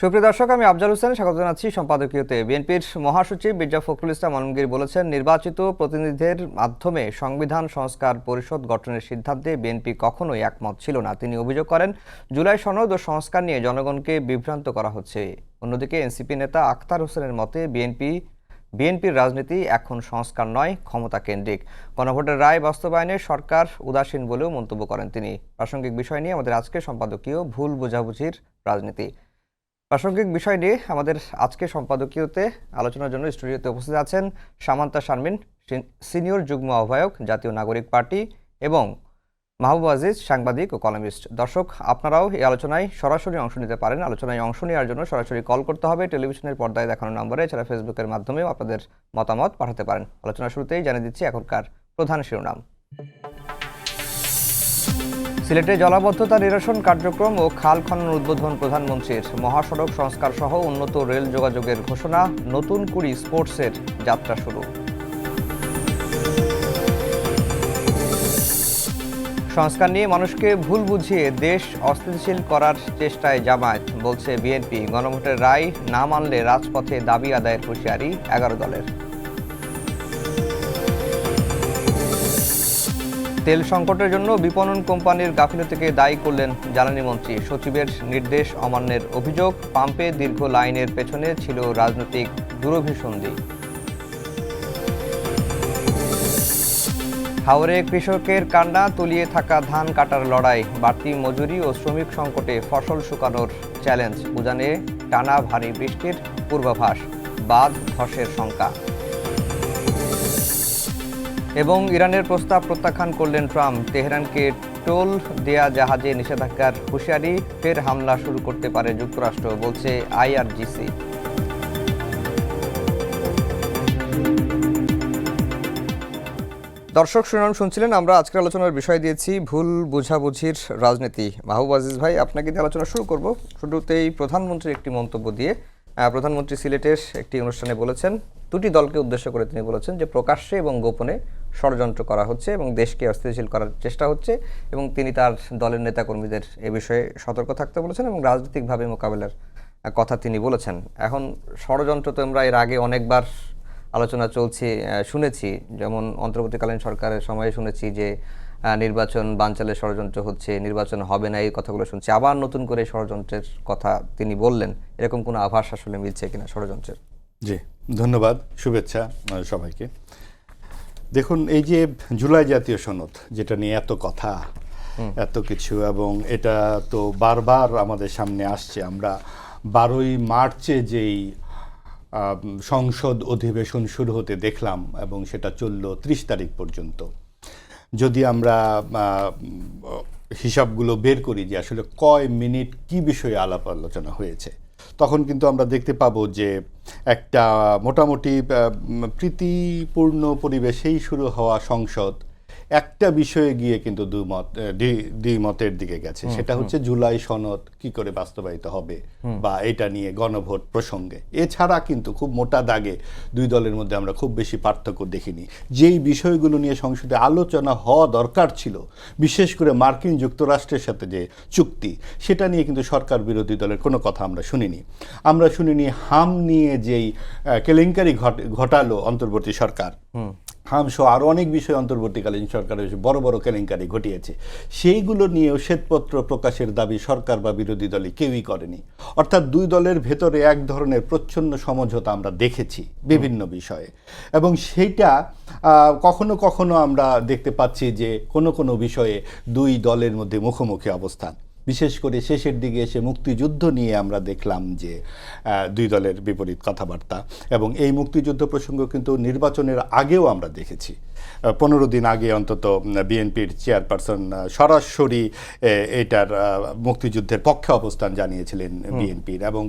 সুপ্রিয় দর্শক, আমি আফজাল হোসেন স্বাগত জানাচ্ছি সম্পাদকীয়তে। বিএনপির মহাসচিব মির্জা ফখরুল ইসলাম আলমগীর বলেছেন, নির্বাচিত প্রতিনিধিদের মাধ্যমে সংবিধান সংস্কার পরিষদ গঠনের সিদ্ধান্তে বিএনপি কখনোই একমত ছিল না। তিনি অভিযোগ করেন, জুলাই সনদ ও সংস্কার নিয়ে জনগণকে বিভ্রান্ত করা হচ্ছে। অন্যদিকে এনসিপি নেতা আখতার হোসেনের মতে বিএনপির রাজনীতি এখন সংস্কার নয়, ক্ষমতা কেন্দ্রিক। গণভোটের রায় বাস্তবায়নে সরকার উদাসীন বলেও মন্তব্য করেন তিনি। প্রাসঙ্গিক বিষয় নিয়ে আমাদের আজকের সম্পাদকীয় ভুল বোঝাবুঝির রাজনীতি। প্রাসঙ্গিক বিষয় নিয়ে আমাদের আজকে সম্পাদকীয়তে আলোচনার জন্য স্টুডিওতে উপস্থিত আছেন সামান্তা শারমিন, সিনিয়র যুগ্ম আহ্বায়ক, জাতীয় নাগরিক পার্টি, এবং মাহবুব আজিজ, সাংবাদিক ও কলামিস্ট। দর্শক, আপনারাও এই আলোচনায় সরাসরি অংশ নিতে পারেন। আলোচনায় অংশ নেওয়ার জন্য সরাসরি কল করতে হবে টেলিভিশনের পর্দায় দেখানো নম্বরে, এছাড়া ফেসবুকের মাধ্যমেও আপনাদের মতামত পাঠাতে পারেন। আলোচনা শুরুতেই জানিয়ে দিচ্ছি এখনকার প্রধান শিরোনাম। সিলেটে জলাবদ্ধতা নিরসন কার্যক্রম ও খাল খনন উদ্বোধন প্রধানমন্ত্রীর। মহাসড়ক সংস্কার সহ উন্নত রেল যোগাযোগের ঘোষণা। নতুন কুড়ি স্পোর্টসের যাত্রা শুরু। সংস্কার নিয়ে মানুষকে ভুল বুঝিয়ে দেশ অস্থিতিশীল করার চেষ্টায় জামায়াত, বলছে বিএনপি। গণভোটের রায় না মানলে রাজপথে দাবি আদায়ের হুঁশিয়ারি 11 দলের। তেল সংকটের জন্য বিপণন কোম্পানির গাফিলতিকে দায়ী করলেন জ্বালানি মন্ত্রী। সচিবের নির্দেশ অমান্যের অভিযোগ। পাম্পে দীর্ঘ লাইনের পেছনে ছিল রাজনৈতিক দূরভিসন্ধি। হাওরে কৃষকের কান্না, তলিয়ে থাকা ধান কাটার লড়াই। বাড়তি মজুরি ও শ্রমিক সংকটে ফসল শুকানোর চ্যালেঞ্জ। উজানে টানা ভারী বৃষ্টির পূর্বাভাস। বাঁধ ধসের শঙ্কা। এবং ইরানের প্রস্তাব প্রত্যাখ্যান করলেন ট্রাম্প। তেহরানকে টোল দেয়া জাহাজে নিষেধাজ্ঞার হুঁশিয়ারি। ফের হামলা শুরু করতে পারে যুক্তরাষ্ট্র, বলছে আইআরজিসি। দর্শক, শুনাম শুনছিলেন। আমরা আজকের আলোচনার বিষয় দিয়েছি ভুল বোঝাবুঝির রাজনীতি। মাহবুব আজিজ ভাই, আপনাকে দিয়ে আলোচনা শুরু করব। শুরুতেই প্রধানমন্ত্রীর একটি মন্তব্য দিয়ে। প্রধানমন্ত্রী সিলেটের একটি অনুষ্ঠানে বলেছেন, দুটি দলকে উদ্দেশ্য করে তিনি বলেছেন যে প্রকাশ্যে এবং গোপনে ষড়যন্ত্র করা হচ্ছে এবং দেশকে অস্থিতিশীল করার চেষ্টা হচ্ছে, এবং তিনি তার দলের নেতাকর্মীদের এ বিষয়ে সতর্ক থাকতে বলেছেন এবং রাজনৈতিকভাবে মোকাবেলার কথা তিনি বলেছেন। এখন ষড়যন্ত্র তো আমরা এর আগে অনেকবার আলোচনা চলছে, শুনেছি। যেমন অন্তর্বর্তীকালীন সরকারের সময়ে শুনেছি যে নির্বাচন বানচালের ষড়যন্ত্র হচ্ছে, নির্বাচন হবে না, এই কথাগুলো শুনছি। আবার নতুন করে ষড়যন্ত্রের কথা তিনি বললেন। এরকম কোনো আভাস আসলে মিলছে কিনা ষড়যন্ত্রের? জি, ধন্যবাদ, শুভেচ্ছা সবাইকে। দেখুন, এই যে জুলাই জাতীয় সনদ, যেটা নিয়ে এত কথা, এত কিছু, এবং এটা তো বারবার আমাদের সামনে আসছে। আমরা 12ই মার্চে যেই সংসদ অধিবেশন শুরু হতে দেখলাম এবং সেটা চলল 30 তারিখ পর্যন্ত। যদি আমরা হিসাবগুলো বের করি যে আসলে কয় মিনিট কি বিষয়ে আলাপ আলোচনা হয়েছে, তখন কিন্তু আমরা দেখতে পাবো যে একটা মোটামুটি প্রীতিপূর্ণ পরিবেশেই শুরু হওয়া সংসদ একটা বিষয়ে গিয়ে কিন্তু দ্বিমতের দিকে গেছে। সেটা হচ্ছে জুলাই সনদ কি করে বাস্তবায়িত হবে বা এটা নিয়ে গণভোট প্রসঙ্গে। এছাড়া কিন্তু খুব মোটা দাগে দুই দলের মধ্যে আমরা খুব বেশি পার্থক্য দেখিনি। যেই বিষয়গুলো নিয়ে সংসদে আলোচনা হওয়া দরকার ছিল, বিশেষ করে মার্কিন যুক্তরাষ্ট্রের সাথে যে চুক্তি, সেটা নিয়ে কিন্তু সরকার বিরোধী দলের কোনো কথা আমরা শুনিনি। আমরা শুনিনি হাম নিয়ে যেই কেলেঙ্কারি ঘটালো অন্তর্বর্তী সরকার, হামসহ আরও অনেক বিষয় অন্তর্বর্তীকালীন সরকারের বড় বড় কেলেঙ্কারি ঘটিয়েছে, সেইগুলো নিয়েও শ্বেতপত্র প্রকাশের দাবি সরকার বা বিরোধী দলে কেউই করেনি। অর্থাৎ দুই দলের ভেতরে এক ধরনের প্রচ্ছন্ন সমঝোতা আমরা দেখেছি বিভিন্ন বিষয়ে, এবং সেইটা কখনো কখনো আমরা দেখতে পাচ্ছি যে কোনো বিষয়ে দুই দলের মধ্যে মুখোমুখি অবস্থান। বিশেষ করে শেষের দিকে এসে মুক্তিযুদ্ধ নিয়ে আমরা দেখলাম যে দুই দলের বিপরীত কথাবার্তা, এবং এই মুক্তিযুদ্ধ প্রসঙ্গ কিন্তু নির্বাচনের আগেও আমরা দেখেছি। 15 দিন আগে অন্তত বিএনপির চেয়ারপারসন সরাসরি এটার মুক্তিযুদ্ধের পক্ষে অবস্থান জানিয়েছিলেন বিএনপির, এবং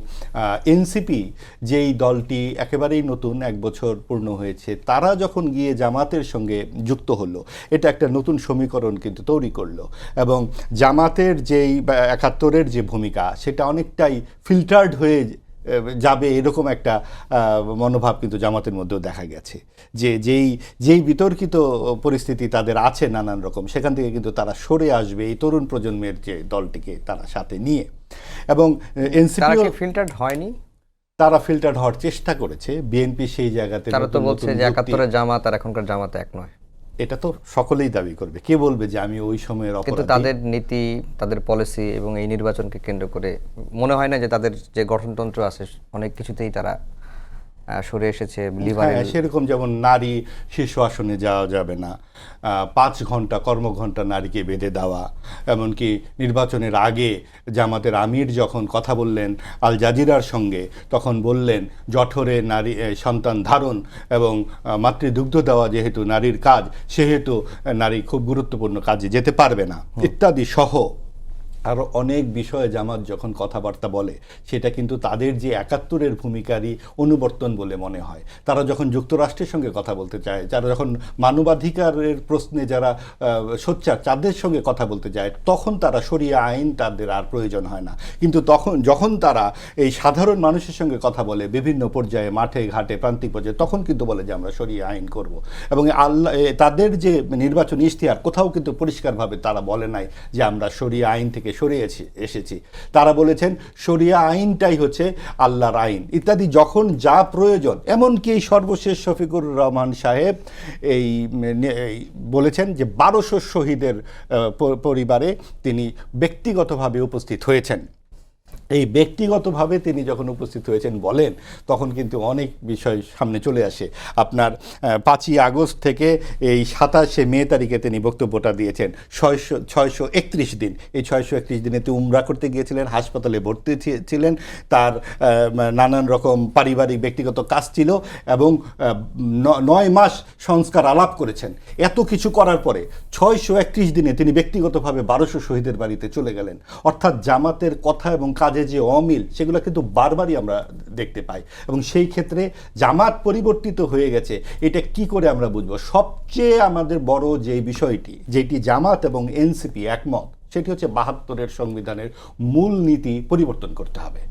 এনসিপি যেই দলটি একেবারেই নতুন, 1 বছর পূর্ণ হয়েছে, তারা যখন গিয়ে জামাতের সঙ্গে যুক্ত হলো, এটা একটা নতুন সমীকরণ কিন্তু তৈরি করলো, এবং জামাতের যেই 71-এর যে ভূমিকা, সেটা অনেকটাই ফিল্টার্ড হয়ে যাবে এরকম একটা মনোভাব কিন্তু জামাতের মধ্যেও দেখা গেছে। যে যেই বিতর্কিত পরিস্থিতি তাদের আছে নানান রকম, সেখান থেকে কিন্তু তারা সরে আসবে এই তরুণ প্রজন্মের যে দলটিকে তারা সাথে নিয়ে। এবং তারা এনসিপি কি ফিল্টার্ড হয়নি? তারা ফিল্টার হওয়ার চেষ্টা করেছে, বিএনপি সেই জায়গাতে তারা তো নতুন বলছে নতুন যে যুক্তি- ৭১-এর জামাত আর এখনকার জামাত এক নয়। এটা তো সকলেই দাবি করবে, কে বলবে যে আমি ওই সময়ের কিন্তু অপরাধী? তাদের নীতি, তাদের পলিসি এবং এই নির্বাচনকে কেন্দ্র করে মনে হয় না যে তাদের যে গঠনতন্ত্র আছে অনেক কিছুতেই তারা সরে এসেছে। লিবারেল হ্যাঁ, সেরকম যেমন নারী শীর্ষ আসনে যাওয়া যাবে না, 5 ঘন্টা কর্মঘণ্টা নারীকে বেঁধে দেওয়া, এমনকি নির্বাচনের আগে জামাতের আমির যখন কথা বললেন আল জাজিরার সঙ্গে, তখন বললেন জঠরে নারী সন্তান ধারণ এবং মাতৃদুগ্ধ দেওয়া যেহেতু নারীর কাজ, সেহেতু নারী খুব গুরুত্বপূর্ণ কাজে যেতে পারবে না, ইত্যাদি সহ আরও অনেক বিষয়ে জামাত যখন কথাবার্তা বলে, সেটা কিন্তু তাদের যে ৭১-এর ভূমিকারই অনুবর্তন বলে মনে হয়। তারা যখন যুক্তরাষ্ট্রের সঙ্গে কথা বলতে চায়, যারা যখন মানবাধিকারের প্রশ্নে যারা সোচ্চার, তাদের সঙ্গে কথা বলতে যায়, তখন তারা শরিয়া আইন তাদের আর প্রয়োজন হয় না। কিন্তু যখন তারা এই সাধারণ মানুষের সঙ্গে কথা বলে বিভিন্ন পর্যায়ে, মাঠে ঘাটে প্রান্তিক পর্যায়ে, তখন কিন্তু বলে যে আমরা শরিয়া আইন করব। এবং তাদের যে নির্বাচনী ইশতেহার, কোথাও কিন্তু পরিষ্কারভাবে তারা বলে নাই যে আমরা শরিয়া আইন থেকে সরে এসেছি। তারা বলেছেন শরিয়া আইনটাই হচ্ছে আল্লাহর আইন ইত্যাদি, যখন যা প্রয়োজন। এমনকি এই সর্বশেষ শফিকুর রহমান সাহেব এই বলেছেন যে ১২০০ শহীদের পরিবারে তিনি ব্যক্তিগতভাবে উপস্থিত হয়েছেন। এই ব্যক্তিগতভাবে তিনি যখন উপস্থিত হয়েছেন বলেন, তখন কিন্তু অনেক বিষয় সামনে চলে আসে। আপনার 5ই আগস্ট থেকে এই 27শে মে তারিখে তিনি বক্তব্যটা দিয়েছেন। 631 দিন, এই 631 দিনে তিনি উমরা করতে গিয়েছিলেন, হাসপাতালে ভর্তি ছিলেন, তার নানান রকম পারিবারিক ব্যক্তিগত কাজ ছিল, এবং 9 মাস সংস্কার আলাপ করেছেন। এত কিছু করার পরে 631 দিনে তিনি ব্যক্তিগতভাবে 1200 শহীদের বাড়িতে চলে গেলেন। অর্থাৎ জামাতের কথা এবং কাজে যে অমিল, সেগুলো কিন্তু বারবারই আমরা দেখতে পাই। এবং সেই ক্ষেত্রে জামাত পরিবর্তিত হয়ে গেছে, এটা কি করে আমরা বুঝবো? সবচেয়ে আমাদের বড় যে বিষয়টি, যেটি জামাত এবং এনসিপি একমত, সেটি হচ্ছে ৭২-এর সংবিধানের মূল নীতি পরিবর্তন করতে হবে।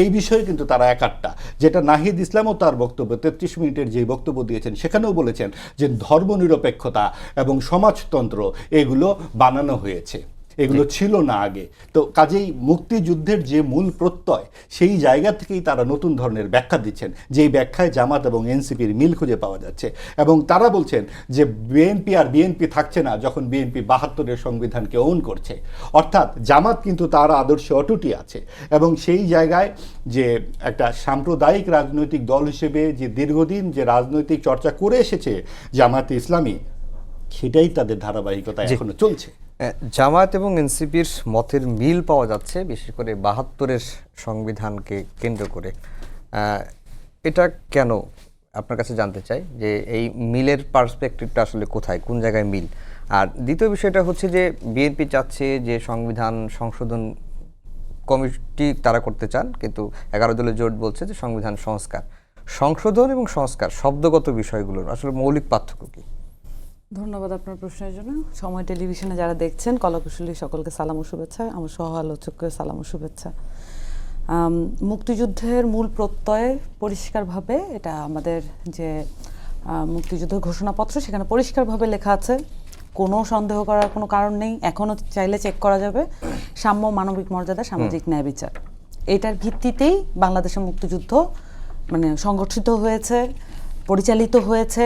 এই বিষয়ে কিন্তু তারা একাট্টা। যেটা নাহিদ ইসলামও তার বক্তব্য 33 মিনিটের যে বক্তব্য দিয়েছেন, সেখানেও বলেছেন যে ধর্মনিরপেক্ষতা এবং সমাজতন্ত্র এগুলো বানানো হয়েছে, এগুলো ছিল না আগে। তো কাজেই মুক্তিযুদ্ধের যে মূল প্রত্যয়, সেই জায়গা থেকেই তারা নতুন ধরনের ব্যাখ্যা দিচ্ছেন, যেই ব্যাখ্যায় জামাত এবং এনসিপির মিল খুঁজে পাওয়া যাচ্ছে। এবং তারা বলছেন যে বিএনপি থাকছে না যখন বিএনপি ৭২-এর সংবিধানকে ওন করছে। অর্থাৎ জামাত কিন্তু তার আদর্শে অটুটি আছে, এবং সেই জায়গায় যে একটা সাম্প্রদায়িক রাজনৈতিক দল হিসেবে যে দীর্ঘদিন যে রাজনৈতিক চর্চা করে এসেছে জামাতে ইসলামী, সেটাই তাদের ধারাবাহিকতা এখনো চলছে। জামায়াত এবং এনসিপির মতের মিল পাওয়া যাচ্ছে, বিশেষ করে ৭২-এর সংবিধানকে কেন্দ্র করে। এটা কেন আপনার কাছে জানতে চাই, যে এই মিলের পার্সপেক্টিভটা আসলে কোথায়, কোন জায়গায় মিল? আর দ্বিতীয় বিষয়টা হচ্ছে যে বিএনপি চাচ্ছে যে সংবিধান সংশোধন কমিটি তারা করতে চান, কিন্তু 11 দলের জোট বলছে যে সংবিধান সংশোধন এবং সংস্কার শব্দগত বিষয়গুলোর আসলে মৌলিক পার্থক্য কি? ধন্যবাদ আপনার প্রশ্নের জন্য। সময় টেলিভিশনে যারা দেখছেন, কলাকুশলী সকলকে সালাম ও শুভেচ্ছা, আমার সহ আলোচককে সালাম ও শুভেচ্ছা। মুক্তিযুদ্ধের মূল প্রত্যয় পরিষ্কারভাবে, এটা আমাদের যে মুক্তিযুদ্ধের ঘোষণাপত্র, সেখানে পরিষ্কারভাবে লেখা আছে, কোনো সন্দেহ করার কোনো কারণ নেই, এখনও চাইলে চেক করা যাবে, সাম্য, মানবিক মর্যাদা, সামাজিক ন্যায় বিচার। এটার ভিত্তিতেই বাংলাদেশের মুক্তিযুদ্ধ মানে সংগঠিত হয়েছে, পরিচালিত হয়েছে,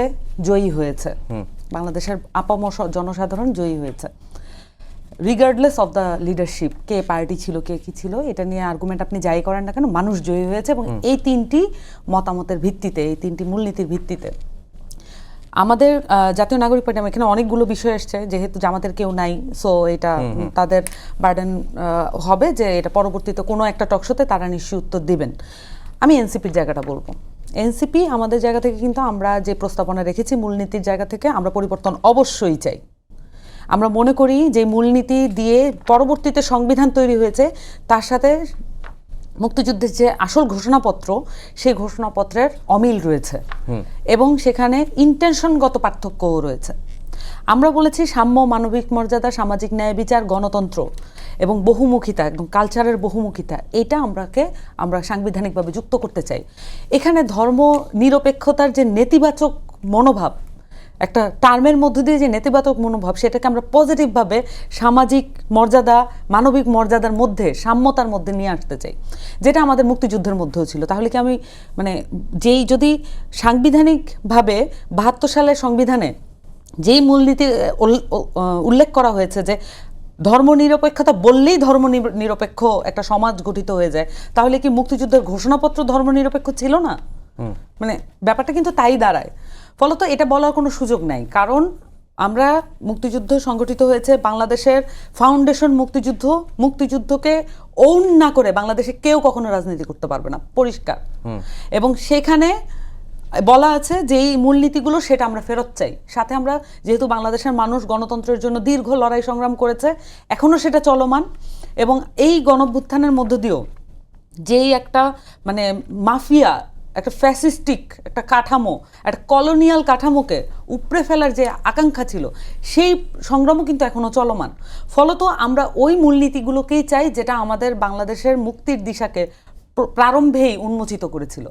জয়ী হয়েছে। বাংলাদেশের আপামর জনসাধারণ জয়ী হয়েছে, regardless of the leadership, K party ছিল, কে কি ছিল, এটা নিয়ে আর্গুমেন্ট আপনি যাই করেন না কেন, মানুষ জয়ী হয়েছে। এবং এই 3টি মতামতের ভিত্তিতে, এই 3টি মূলনীতির ভিত্তিতে আমাদের জাতীয় নাগরিক পার্টি, এখানে অনেকগুলো বিষয় আসছে, যেহেতু জামাতের কেউ নাই, সো এটা তাদের বার্ডেন হবে যে এটা পরবর্তীতে কোনো একটা টকশোতে তারা নিশ্চয়ই উত্তর দিবেন। আমি এনসিপির জায়গাটা বলবো। এনসিপি আমাদের জায়গা থেকে কিন্তু আমরা যে প্রস্তাবনা রেখেছি মূলনীতির জায়গা থেকে, আমরা পরিবর্তন অবশ্যই চাই। আমরা মনে করি যে মূলনীতি দিয়ে পরবর্তীতে সংবিধান তৈরি হয়েছে, তার সাথে মুক্তিযুদ্ধের যে আসল ঘোষণাপত্র, সেই ঘোষণাপত্রের অমিল রয়েছে, এবং সেখানে ইন্টেনশনগত পার্থক্যও রয়েছে। আমরা বলেছি সাম্য, মানবিক মর্যাদা, সামাজিক ন্যায় বিচার, গণতন্ত্র এবং বহুমুখিতা, একদম কালচারের বহুমুখিতা, এটা আমরা সাংবিধানিকভাবে যুক্ত করতে চাই। এখানে ধর্ম নিরপেক্ষতার যে নেতিবাচক মনোভাব, একটা টার্মের মধ্য দিয়ে যে নেতিবাচক মনোভাব, সেটাকে আমরা পজিটিভভাবে সামাজিক মর্যাদা, মানবিক মর্যাদার মধ্যে, সাম্যতার মধ্যে নিয়ে আসতে চাই, যেটা আমাদের মুক্তিযুদ্ধের মধ্যেও ছিল। তাহলে কি আমি মানে যদি সাংবিধানিকভাবে ৭২ সালের সংবিধানে যেই মূলনীতি উল্লেখ করা হয়েছে যে ধর্মনিরপেক্ষতা বললেই ধর্মনিরপেক্ষ একটা সমাজ গঠিত হয়ে যায়, তাহলে কি মুক্তিযুদ্ধের ঘোষণাপত্র ধর্মনিরপেক্ষ ছিল না? মানে ব্যাপারটা কিন্তু তাই দাঁড়ায়। ফলত এটা বলার কোনো সুযোগ নাই, কারণ আমরা মুক্তিযুদ্ধ সংগঠিত হয়েছে বাংলাদেশের ফাউন্ডেশন মুক্তিযুদ্ধকে ওন না করে বাংলাদেশে কেউ কখনো রাজনীতি করতে পারবে না, পরিষ্কার। এবং সেখানে বলা আছে যে এই মূলনীতিগুলো সেটা আমরা ফেরত চাই। সাথে আমরা যেহেতু বাংলাদেশের মানুষ গণতন্ত্রের জন্য দীর্ঘ লড়াই সংগ্রাম করেছে, এখনো সেটা চলমান, এবং এই গণঅভ্যুত্থানের মধ্য দিয়েও যেই একটা মানে মাফিয়া, একটা ফ্যাসিস্টিক একটা কাঠামো, একটা কলোনিয়াল কাঠামোকে উপড়ে ফেলার যে আকাঙ্ক্ষা ছিল, সেই সংগ্রামও কিন্তু এখনো চলমান। ফলত আমরা ওই মূলনীতিগুলোকেই চাই যেটা আমাদের বাংলাদেশের মুক্তির দিশাকে প্রারম্ভেই উন্মোচিত করেছিল।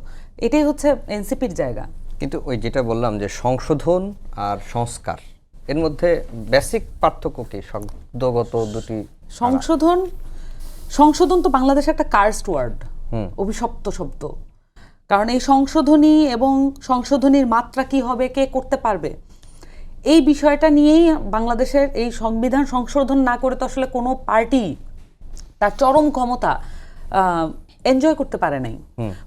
এটাই হচ্ছে এনসিপির জায়গা। কিন্তু ওই যেটা বললাম যে সংশোধন আর সংস্কার, এর মধ্যে বেসিক পার্থক্য কি? শব্দগত দুটি সংশোধন তো বাংলাদেশে একটা কার্সড ওয়ার্ড, অভিশপ্ত শব্দ। কারণ এই সংশোধনী এবং সংশোধনীর মাত্রা কি হবে, কে করতে পারবে, এই বিষয়টা নিয়েই বাংলাদেশের এই সংবিধান সংশোধন না করে তো আসলে কোনো পার্টি তার চরম ক্ষমতা এনজয় করতে পারে নাই।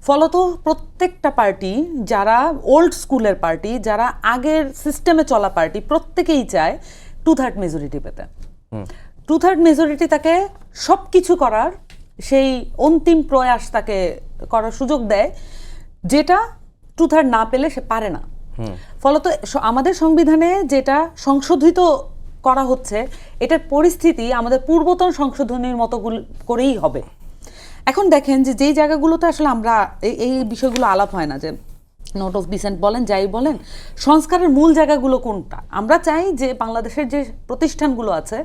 ফলত প্রত্যেকটা পার্টি, যারা ওল্ড স্কুলের পার্টি, যারা আগের সিস্টেমে চলা পার্টি, প্রত্যেকেই চায় 2/3 মেজরিটি পেতে। 2/3 মেজরিটি তাকে সব কিছু করার সেই অন্তিম প্রয়াস তাকে করার সুযোগ দেয়, যেটা 2/3 না পেলে সে পারে না। ফলত আমাদের সংবিধানে যেটা সংশোধিত করা হচ্ছে, এটার পরিস্থিতি আমাদের পূর্বতন সংশোধনীর মতো করেই হবে। এখন দেখেন যে যেই জায়গাগুলোতে আসলে আমরা এই বিষয়গুলো আলাপ হয় না, যে নোট অফ ডিসেন্ট বলেন, যাই বলেন, সংস্কারের মূল জায়গাগুলো কোনটা? আমরা চাই যে বাংলাদেশের যে প্রতিষ্ঠানগুলো আছে,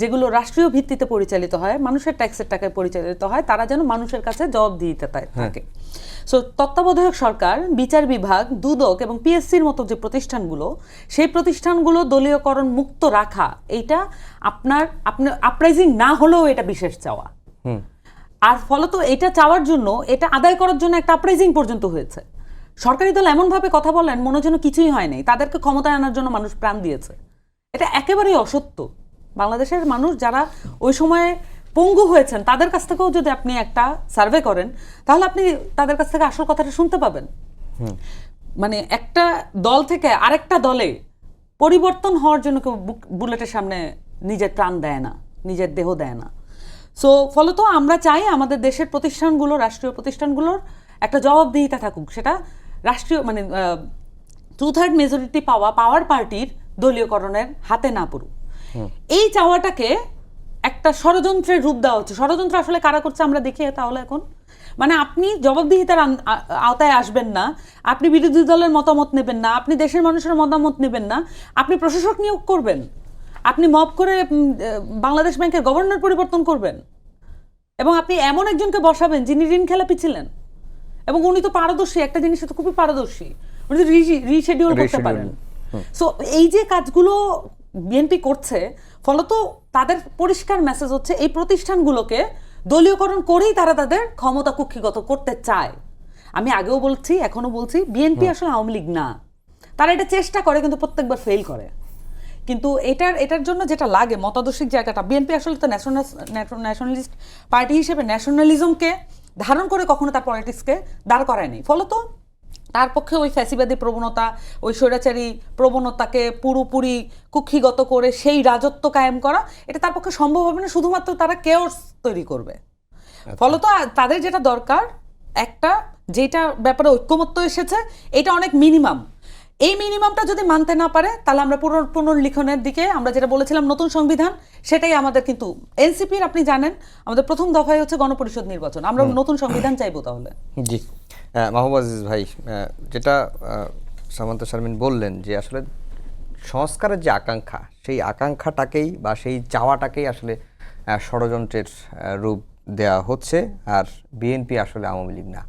যেগুলো রাষ্ট্রীয় ভিত্তিতে পরিচালিত হয়, মানুষের ট্যাক্সের টাকায় পরিচালিত হয়, তারা যেন মানুষের কাছে জবাবদিহিতা থাকে। সো তত্ত্বাবধায়ক সরকার, বিচার বিভাগ, দুদক এবং পিএসসির মতো যে প্রতিষ্ঠানগুলো, সেই প্রতিষ্ঠানগুলো দলীয়করণ মুক্ত রাখা, এইটা আপনার আপরাইজিং না হলেও এটা বিশেষ চাওয়া। আর ফলত এটা চাওয়ার জন্য, এটা আদায় করার জন্য একটা আপরাইজিং পর্যন্ত হয়েছে। সরকারি দল এমনভাবে কথা বলেন মনে যেন কিছুই হয় নাই, তাদেরকে ক্ষমতায় আনার জন্য মানুষ প্রাণ দিয়েছে। এটা একেবারেই অসত্য। বাংলাদেশের মানুষ যারা ওই সময়ে পঙ্গু হয়েছেন, তাদের কাছ থেকেও যদি আপনি একটা সার্ভে করেন, তাহলে আপনি তাদের কাছ থেকে আসল কথাটা শুনতে পাবেন। মানে একটা দল থেকে আরেকটা দলে পরিবর্তন হওয়ার জন্য কেউ বুলেটের সামনে নিজের প্রাণ দেয় না, নিজের দেহ দেয় না। সো ফলত আমরা চাই আমাদের দেশের প্রতিষ্ঠানগুলো, রাষ্ট্রীয় প্রতিষ্ঠানগুলোর একটা জবাবদিহিতা থাকুক, সেটা রাষ্ট্রীয় মানে 2/3 মেজরিটি পাওয়ার পার্টির দলীয়করণের হাতে না পড়ুক। এই চাওয়াটাকে একটা ষড়যন্ত্রের রূপ দেওয়া হচ্ছে। ষড়যন্ত্র আসলে কারা করছে আমরা দেখি তাহলে এখন। মানে আপনি জবাবদিহিতার আওতায় আসবেন না, আপনি বিরোধী দলের মতামত নেবেন না, আপনি দেশের মানুষের মতামত নেবেন না, আপনি প্রশাসক নিয়োগ করবেন, আপনি মব করে বাংলাদেশ ব্যাংকের গভর্নর পরিবর্তন করবেন, এবং আপনি এমন একজনকে বসাবেন যিনি ঋণ খেলাপি ছিলেন, এবং উনি তো পারদর্শী, একটা জিনিসে তো খুবই পারদর্শী, উনি তো রিশিডিউল করতে পারেন। সো এই যে কাজগুলো বিএনপি করছে, ফলত তাদের পরিষ্কার মেসেজ হচ্ছে এই প্রতিষ্ঠানগুলোকে দলীয়করণ করেই তারা তাদের ক্ষমতা কুক্ষিগত করতে চায়। আমি আগেও বলছি, এখনো বলছি, বিএনপি আসলে আওয়ামী লীগ না। তারা এটা চেষ্টা করে কিন্তু প্রত্যেকবার ফেল করে। কিন্তু এটার জন্য যেটা লাগে মতাদর্শিক জায়গাটা, বিএনপি আসলে তো ন্যাশনালিস্ট পার্টি হিসেবে ন্যাশনালিজমকে ধারণ করে কখনো তার পলিটিক্সকে দাঁড় করায়নি। ফলত তার পক্ষে ওই ফ্যাসিবাদী প্রবণতা, ওই স্বৈরাচারী প্রবণতাকে পুরোপুরি কুক্ষিগত করে সেই রাজত্ব কায়েম করা, এটা তার পক্ষে সম্ভব হবে না। শুধুমাত্র তারা কেওস তৈরি করবে। ফলত তাদের যেটা দরকার, একটা যেটা ব্যাপারে ঐক্যমত্য এসেছে, এটা অনেক মিনিমাম। এই মিনিমামটা যদি মানতে না পারে, তাহলে আমরা পুনর্লিখনের দিকে, আমরা যেটা বলেছিলাম নতুন সংবিধান, সেটাই আমাদের, কিন্তু এনসিপির আপনি জানেন আমাদের প্রথম দফায় হচ্ছে গণপরিষদ নির্বাচন, আমরা নতুন সংবিধান চাইবো। তাহলে জি, মাহবুব আজিজ ভাই, যেটা সামান্তা শারমিন বললেন যে আসলে সংস্কারের যে আকাঙ্ক্ষা, সেই আকাঙ্ক্ষাটাকেই বা সেই চাওয়াটাকেই আসলে ষড়যন্ত্রের রূপ দেওয়া হচ্ছে, আর বিএনপি আসলে আওয়ামী লীগ না।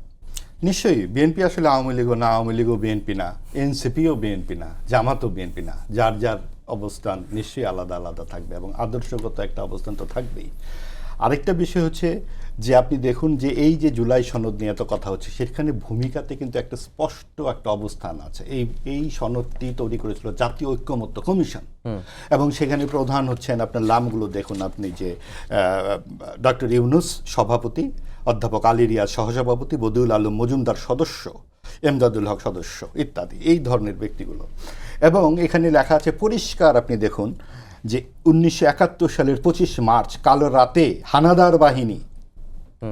নিশ্চয়ই বিএনপি আসলে আওয়ামী লীগও না, আওয়ামী লীগও বিএনপি না, এনসিপিও বিএনপি না, জামাতও বিএনপি না। যার যার অবস্থান নিশ্চয়ই আলাদা আলাদা থাকবে এবং আদর্শগত একটা অবস্থান তো থাকবেই। আরেকটা বিষয় হচ্ছে যে আপনি দেখুন যে এই যে জুলাই সনদ নিয়ে এত কথা হচ্ছে, সেখানে ভূমিকাতে কিন্তু একটা স্পষ্ট একটা অবস্থান আছে। এই সনদটি তৈরি করেছিল জাতীয় ঐক্যমত্য কমিশন এবং সেখানে প্রধান হচ্ছেন, আপনার নামগুলো দেখুন আপনি, যে ডক্টর ইউনুস সভাপতি, অধ্যাপক আলী রিয়াজ সহসভাপতি, বদিউল আলম মজুমদার সদস্য, এমদাদুল হক সদস্য ইত্যাদি, এই ধরনের ব্যক্তিগুলো। এবং এখানে লেখা আছে পরিষ্কার, আপনি দেখুন যে 1971 সালের 25 মার্চ কালো রাতে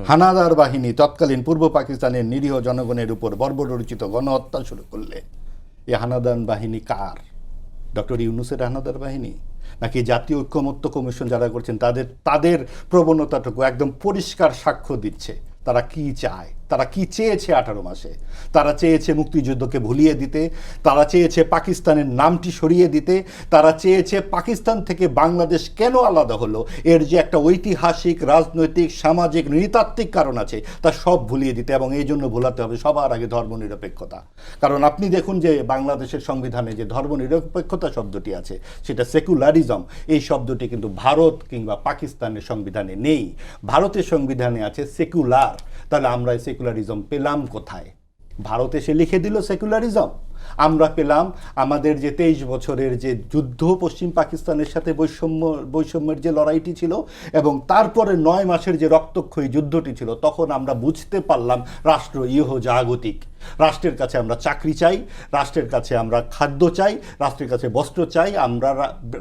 হানাদার বাহিনী তৎকালীন পূর্ব পাকিস্তানের নিরীহ জনগণের উপর বর্বরচিত গণহত্যা শুরু করলে এই হানাদার বাহিনী কার? ডক্টর ইউনুসের হানাদার বাহিনী নাকি জাতীয় ঐক্যমত্য কমিশন যারা করছেন তাদের প্রবণতাটুকু একদম পরিষ্কার সাক্ষ্য দিচ্ছে তারা কি চায়, তারা কি চেয়েছে 18 মাসে। তারা চেয়েছে মুক্তিযুদ্ধকে ভুলিয়ে দিতে, তারা চেয়েছে পাকিস্তানের নামটি সরিয়ে দিতে, তারা চেয়েছে পাকিস্তান থেকে বাংলাদেশ কেন আলাদা হলো এর যে একটা ঐতিহাসিক, রাজনৈতিক, সামাজিক, নৃতাত্ত্বিক কারণ আছে তা সব ভুলিয়ে দিতে। এবং এই জন্য ভোলাতে হবে সবার আগে ধর্মনিরপেক্ষতা। কারণ আপনি দেখুন যে বাংলাদেশের সংবিধানে যে ধর্মনিরপেক্ষতা শব্দটি আছে, সেটা সেকুলারিজম, এই শব্দটি কিন্তু ভারত কিংবা পাকিস্তানের সংবিধানে নেই। ভারতের সংবিধানে আছে সেকুলার। তাহলে আমরা সেকুলারিজম পেলাম কোথায়? ভারত এসে লিখে দিল সেকুলারিজম, আমরা পেলাম আমাদের যে 23 বছরের যে যুদ্ধ পশ্চিম পাকিস্তানের সাথে বৈষম্যের যে লড়াইটি ছিল এবং তারপরে 9 মাসের যে রক্তক্ষয়ী যুদ্ধটি ছিল, তখন আমরা বুঝতে পারলাম রাষ্ট্র জাগতিক। রাষ্ট্রের কাছে আমরা চাকরি চাই, রাষ্ট্রের কাছে আমরা খাদ্য চাই, রাষ্ট্রের কাছে বস্ত্র চাই, আমরা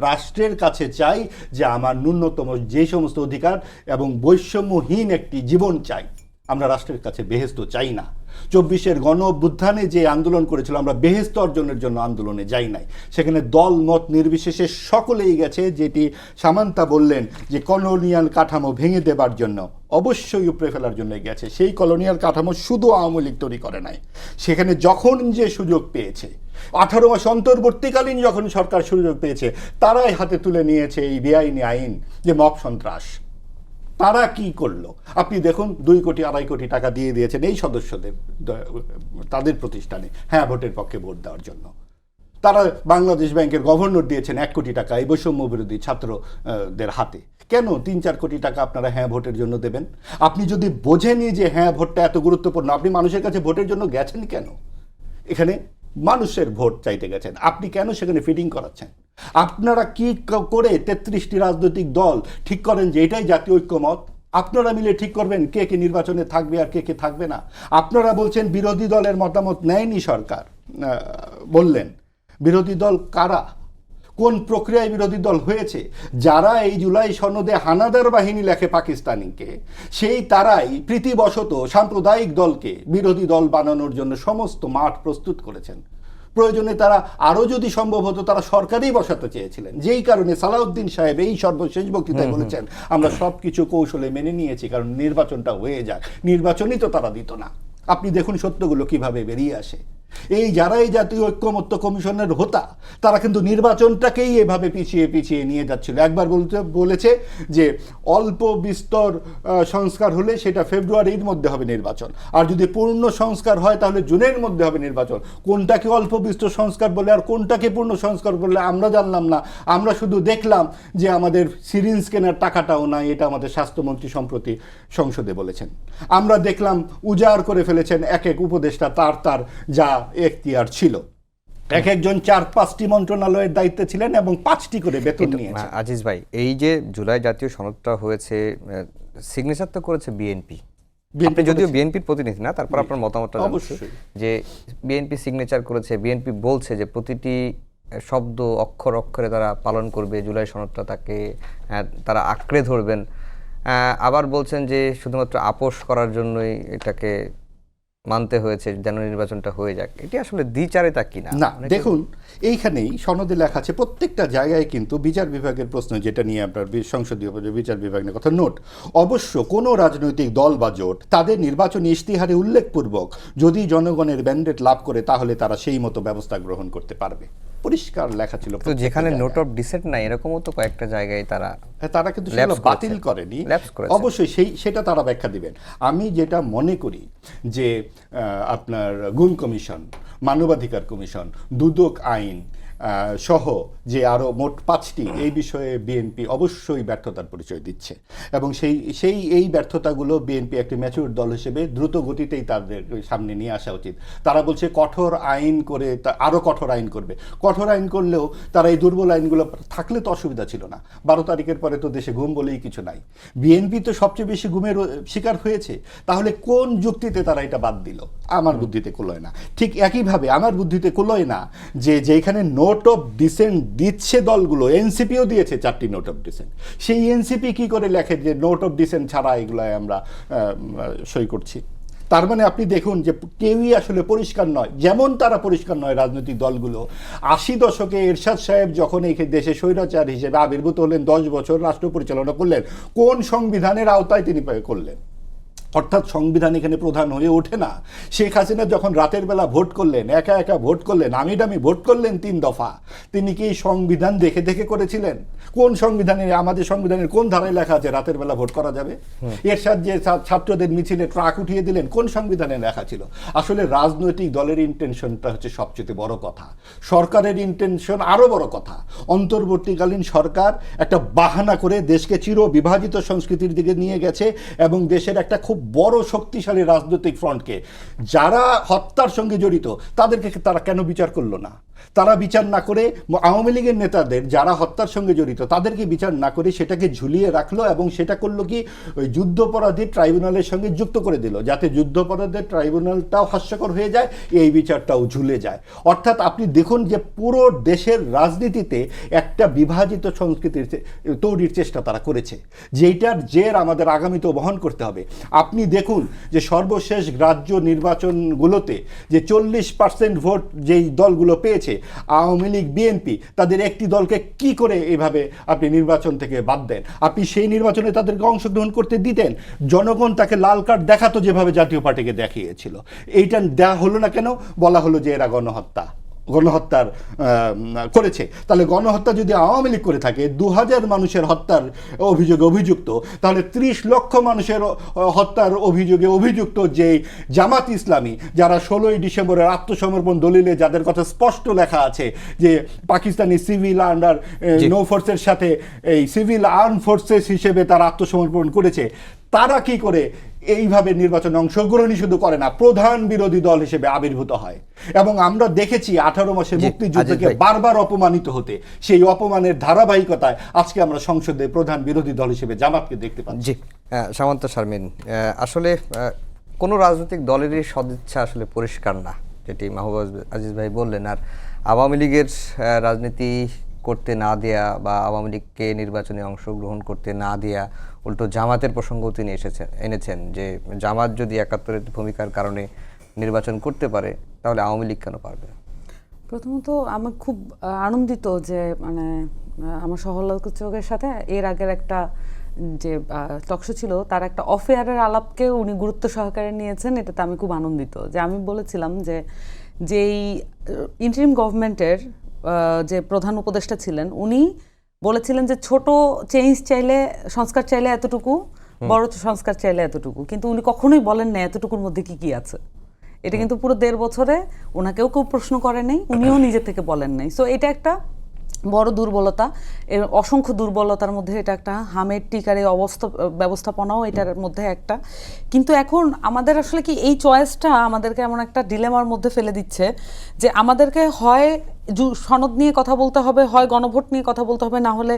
রাষ্ট্রের কাছে চাই যে আমার ন্যূনতম যে সমস্ত অধিকার এবং বৈষম্যহীন একটি জীবন চাই। আমরা রাষ্ট্রের কাছে বেহেশত চাই না। 24-এর গণ অভ্যুত্থানে যে আন্দোলন করেছিল, আমরা বেহেশত অর্জনের জন্য আন্দোলনে যাই নাই। সেখানে দল মত নির্বিশেষে সকলেই গেছে, যেটি সামান্তা বললেন যে কলোনিয়াল কাঠামো ভেঙে দেবার জন্য, অবশ্যই উপড়ে ফেলার জন্য গেছে। সেই কলোনিয়াল কাঠামো শুধু আওয়ামী লীগ তৈরি করে নাই, সেখানে যখন যে সুযোগ পেয়েছে, 18 মাস অন্তর্বর্তীকালীন যখন সরকার সুযোগ পেয়েছে, তারাই হাতে তুলে নিয়েছে এই বেআইনি আইন যে মব সন্ত্রাস। তারা কি করলো আপনি দেখুন, 2 কোটি 2.5 কোটি টাকা দিয়ে দিয়েছেন এই সদস্যদের তাদের প্রতিষ্ঠানে হ্যাঁ ভোটের পক্ষে ভোট দেওয়ার জন্য। তারা বাংলাদেশ ব্যাংকের গভর্নর দিয়েছেন 1 কোটি টাকা এই বৈষম্য বিরোধী ছাত্রদের হাতে। কেন 3-4 কোটি টাকা আপনারা হ্যাঁ ভোটের জন্য দেবেন? আপনি যদি বোঝেনই যে হ্যাঁ ভোটটা এত গুরুত্বপূর্ণ, আপনি মানুষের কাছে ভোটের জন্য গেছেন কেন? এখানে মানুষের ভোট চাইতে গেছেন, আপনি কেন সেখানে ফিটিং করাচ্ছেন? আপনারা কি করে 33টি রাজনৈতিক দল ঠিক করেন যে এটাই জাতীয় ঐক্যমত? আপনারা মিলে ঠিক করবেন কে কে নির্বাচনে থাকবে আর কে কে থাকবে না। আপনারা বলছেন বিরোধী দলের মতামত নেয়নি সরকার, বললেন বিরোধী দল কারা? কোন প্রক্রিয়ায় বিরোধী দল হয়েছে? যারা এই জুলাই সনদে হানাদার বাহিনী লেখে পাকিস্তানিকে, সেই তারাই প্রীতিবশত সাম্প্রদায়িক দলকে বিরোধী দল বানানোর জন্য সমস্ত মাঠ প্রস্তুত করেছেন। প্রয়োজনে তারা আরও যদি সম্ভব হতো তারা সরকারই বসাতে চেয়েছিলেন, যেই কারণে সালাউদ্দিন সাহেব এই সর্বশেষ বক্তৃতায় বলেছেন আমরা সব কিছু কৌশলে মেনে নিয়েছি, কারণ নির্বাচনটা হয়ে যাক। নির্বাচনই তো তারা দিত না। আপনি দেখুন সত্যগুলো কিভাবে বেরিয়ে আসে। এই যারা এই জাতীয় ঐক্যমত্য কমিশনের হোতা, তারা কিন্তু নির্বাচনটাকেই এভাবে পিছিয়ে পিছিয়ে নিয়ে যাচ্ছিল। একবার বলেছে যে অল্প বিস্তর সংস্কার হলে সেটা ফেব্রুয়ারির মধ্যে হবে নির্বাচন, আর যদি পূর্ণ সংস্কার হয় তাহলে জুনের মধ্যে হবে নির্বাচন। কোনটাকে অল্প বিস্তর সংস্কার বলে আর কোনটাকে পূর্ণ সংস্কার বলে আমরা জানলাম না। আমরা শুধু দেখলাম যে আমাদের সিরিঞ্জ কেনার টাকাটাও নাই, এটা আমাদের স্বাস্থ্যমন্ত্রী সম্প্রতি সংসদে বলেছেন। আমরা দেখলাম উজাড় করে ফেলেছেন এক এক উপদেষ্টা তার যা এখতিয়ার ছিল। একজন 4-5টি মন্ত্রণালয়ের দায়িত্বে ছিলেন এবং 5টি করে বেতন নিয়েছেন। আজিজ ভাই, এই যে জুলাই জাতীয় সনদটা হয়েছে, সিগনেচার তো করেছে বিএনপি। আপনি যদিও বিএনপির প্রতিনিধি না, তারপর আপনার মতামতটা অবশ্যই, যে বিএনপি সিগনেচার করেছে, বিএনপি বলছে যে প্রতিটি শব্দ অক্ষর অক্ষরে তারা পালন করবে, জুলাই সনদটা তারা আঁকড়ে ধরবেন। আবার বলছেন যে শুধুমাত্র আপোষ করার জন্যই এটাকে মানতে হয়েছে যেন নির্বাচনটা হয়ে যাক। এটি আসলে দ্বিচারিতা কিনা? না, দেখুন এইখানেই সনদে লেখা আছে প্রত্যেকটা জায়গায় কিন্তু বিচার বিভাগের প্রশ্ন, যেটা নিয়ে আপনার সংসদীয় বিচার বিভাগের কথা নোট, অবশ্য কোনো রাজনৈতিক দল বা জোট তাদের নির্বাচনী ইশতেহারে উল্লেখপূর্বক যদি জনগণের ম্যান্ডেট লাভ করে তাহলে তারা সেই মতো ব্যবস্থা গ্রহণ করতে পারবে। পরিষ্কার লেখা ছিল তো প্রত্যেকটা যেখানে জায়গায়। নোট অফ ডিসেন্ট নাই এরকমও তো কয়েকটা জায়গায় তারা হ্যাঁ, তারা কিন্তু Lapse সেগুলো বাতিল করেছে। করেনি, Lapse করেছে। অবশ্যই সেটা তারা ব্যাখ্যা দিবেন। আমি যেটা মনে করি যে আপনার গুম কমিশন, মানবাধিকার কমিশন, দুদক আইন সহ যে আরও মোট 5টি এই বিষয়ে বিএনপি অবশ্যই ব্যর্থতার পরিচয় দিচ্ছে, এবং এই ব্যর্থতাগুলো বিএনপি একটি ম্যাচিউর দল হিসেবে দ্রুত গতিতেই তাদের সামনে নিয়ে আসা উচিত। তারা বলছে কঠোর আইন করে, আরও কঠোর আইন করবে। কঠোর আইন করলেও তারা এই দুর্বল আইনগুলো থাকলে তো অসুবিধা ছিল না। 12 তারিখের পরে তো দেশে গুম বলেই কিছু নাই। বিএনপি তো সবচেয়ে বেশি গুমের শিকার হয়েছে, তাহলে কোন যুক্তিতে তারা এটা বাদ দিল? আমার বুদ্ধিতে কুলোয় না। ঠিক একইভাবে আমার বুদ্ধিতে কুলোয় না যে যেখানে নোট অফ ডিসেন্ট দিচ্ছে দলগুলো, এনসিপিও দিয়েছে 4টি নোট অফ ডিসেন্ট, সেই এনসিপি কি করে লেখে যে নোট অফ ডিসেন্ট ছাড়া এগুলায় আমরা সই করছি? তার মানে আপনি দেখুন যে কেউই আসলে পরিষ্কার নয়, যেমন তারা পরিষ্কার নয় রাজনৈতিক দলগুলো। 80 দশকে এরশাদ সাহেব যখন এই দেশে স্বৈরাচার হিসেবে আবির্ভূত হলেন, 10 বছর রাষ্ট্র পরিচালনা করলেন, কোন সংবিধানের আওতায় তিনি করলেন? অর্থাৎ সংবিধান এখানে প্রধান হয়ে ওঠে না। শেখ হাসিনা যখন রাতের বেলা ভোট করলেন, একা একা ভোট করলেন, আমিডামি ভোট করলেন 3 দফা, তিনি কি সংবিধান দেখে দেখে করেছিলেন? কোন সংবিধানে, আমাদের সংবিধানের কোন ধারায় লেখা আছে রাতের বেলা ভোট করা যাবে? এরশাদ যে ছাত্রদের মিছিলে ট্রাক উঠিয়ে দিলেন, কোন সংবিধানে লেখা ছিল? আসলে রাজনৈতিক দলের ইন্টেনশনটা হচ্ছে সবচেয়ে বড় কথা, সরকারের ইন্টেনশন আরো বড় কথা। অন্তর্বর্তীকালীন সরকার একটা বাহানা করে দেশকে চির বিভাজিত সংস্কৃতির দিকে নিয়ে গেছে, এবং দেশের একটা খুব বড় শক্তিশালী রাজনৈতিক ফ্রন্টকে, যারা হত্যার সঙ্গে জড়িত তাদেরকে তারা কেন বিচার করলো না? তারা বিচার না করে আওয়ামী লীগের নেতাদের যারা হত্যার সঙ্গে জড়িত তাদেরকে বিচার না করে সেটাকে ঝুলিয়ে রাখলো, এবং সেটা করলো কি ওই যুদ্ধাপরাধী ট্রাইব্যুনালের সঙ্গে যুক্ত করে দিল, যাতে যুদ্ধাপরাধের ট্রাইব্যুনালটাও হাস্যকর হয়ে যায়, এই বিচারটাও ঝুলে যায়। অর্থাৎ আপনি দেখুন যে পুরো দেশের রাজনীতিতে একটা বিভাজিত সংস্কৃতির তৈরির চেষ্টা তারা করেছে, যেটার জের আমাদের আগামীতেও বহন করতে হবে। আপনি দেখুন যে সর্বশেষ গ্রাহ্য নির্বাচনগুলোতে যে 40% ভোট যেই দলগুলো পেয়েছে, আওয়ামী লীগ, বিএনপি, তাদের একটি দলকে কি করে এভাবে আপনি নির্বাচন থেকে বাদ দেন? আপনি সেই নির্বাচনে তাদেরকে অংশগ্রহণ করতে দিতেন, জনগণ তাকে লাল কার্ড দেখাতো যেভাবে জাতীয় পার্টিকে দেখিয়েছিল। এইটা দেওয়া হলো না কেন? বলা হলো যে এরা গণহত্যার করেছে। তাহলে গণহত্যা যদি আওয়ামী লীগ করে থাকে, 2000 মানুষের হত্যার অভিযোগে অভিযুক্ত, তাহলে 30 লক্ষ মানুষের হত্যার অভিযোগে অভিযুক্ত যে জামাত ইসলামী, যারা 16ই ডিসেম্বরের আত্মসমর্পণ দলিলে যাদের কথা স্পষ্ট লেখা আছে যে পাকিস্তানি সিভিল আন্ডার নো ফোর্সের সাথে এই সিভিল আর্ম ফোর্সেস হিসেবে তারা আত্মসমর্পণ করেছে, তারা কি করে এইভাবে নির্বাচনে অংশগ্রহণই শুধু করে না, প্রধান বিরোধী দল হিসেবে আবির্ভূত হয়? এবং আমরা দেখেছি 18 মাসের মুক্তিযুদ্ধকে বারবার অপমানিত হতে, সেই অপমানের ধারাবাহিকতায় আজকে আমরা সংসদে প্রধান বিরোধী দল হিসেবে জামাতকে দেখতে পাচ্ছি। জি, সামন্ত শারমিন, আসলে কোনো রাজনৈতিক দলেরই সদিচ্ছা আসলে পরিষ্কার না, যেটি মাহবুব আজিজ ভাই বললেন। আর আওয়ামী লীগের রাজনীতি করতে না দেয়া বা আওয়ামী লীগকে নির্বাচনে অংশগ্রহণ করতে না দেয়া, উল্টো জামাতের প্রসঙ্গও তিনি এনেছেন যে জামাত যদি 71-এর ভূমিকার কারণে নির্বাচন করতে পারে, তাহলে আওয়ামী লীগ কেন পারবে? প্রথমত আমি খুব আনন্দিত যে মানে আমার সহলোচকের সাথে এর আগের একটা যে টকশো ছিল তার একটা অফেয়ারের আলাপকে উনি গুরুত্ব সহকারে নিয়েছেন, এটাতে আমি খুব আনন্দিত। যে আমি বলেছিলাম যে যেই ইন্টারিম গভর্নমেন্টের যে প্রধান উপদেষ্টা ছিলেন, উনি বলেছিলেন যে ছোট চেঞ্জ চাইলে, সংস্কার চাইলে এতটুকু, বড় সংস্কার চাইলে এতটুকু, কিন্তু উনি কখনোই বলেন না এতটুকুর মধ্যে কি কি আছে। এটা কিন্তু পুরো 1.5 বছরে ওনাকেও কেউ প্রশ্ন করে নাই, উনিও নিজে থেকে বলেন নাই। সো এটা একটা বড় দুর্বলতা, এর অসংখ্য দুর্বলতার মধ্যে এটা একটা। হামের টিকার এই ব্যবস্থাপনাও এটার মধ্যে একটা। কিন্তু এখন আমাদের আসলে কি এই চয়েসটা আমাদেরকে এমন একটা ডিলেমার মধ্যে ফেলে দিচ্ছে যে আমাদেরকে হয় সনদ নিয়ে কথা বলতে হবে, হয় গণভোট নিয়ে কথা বলতে হবে, না হলে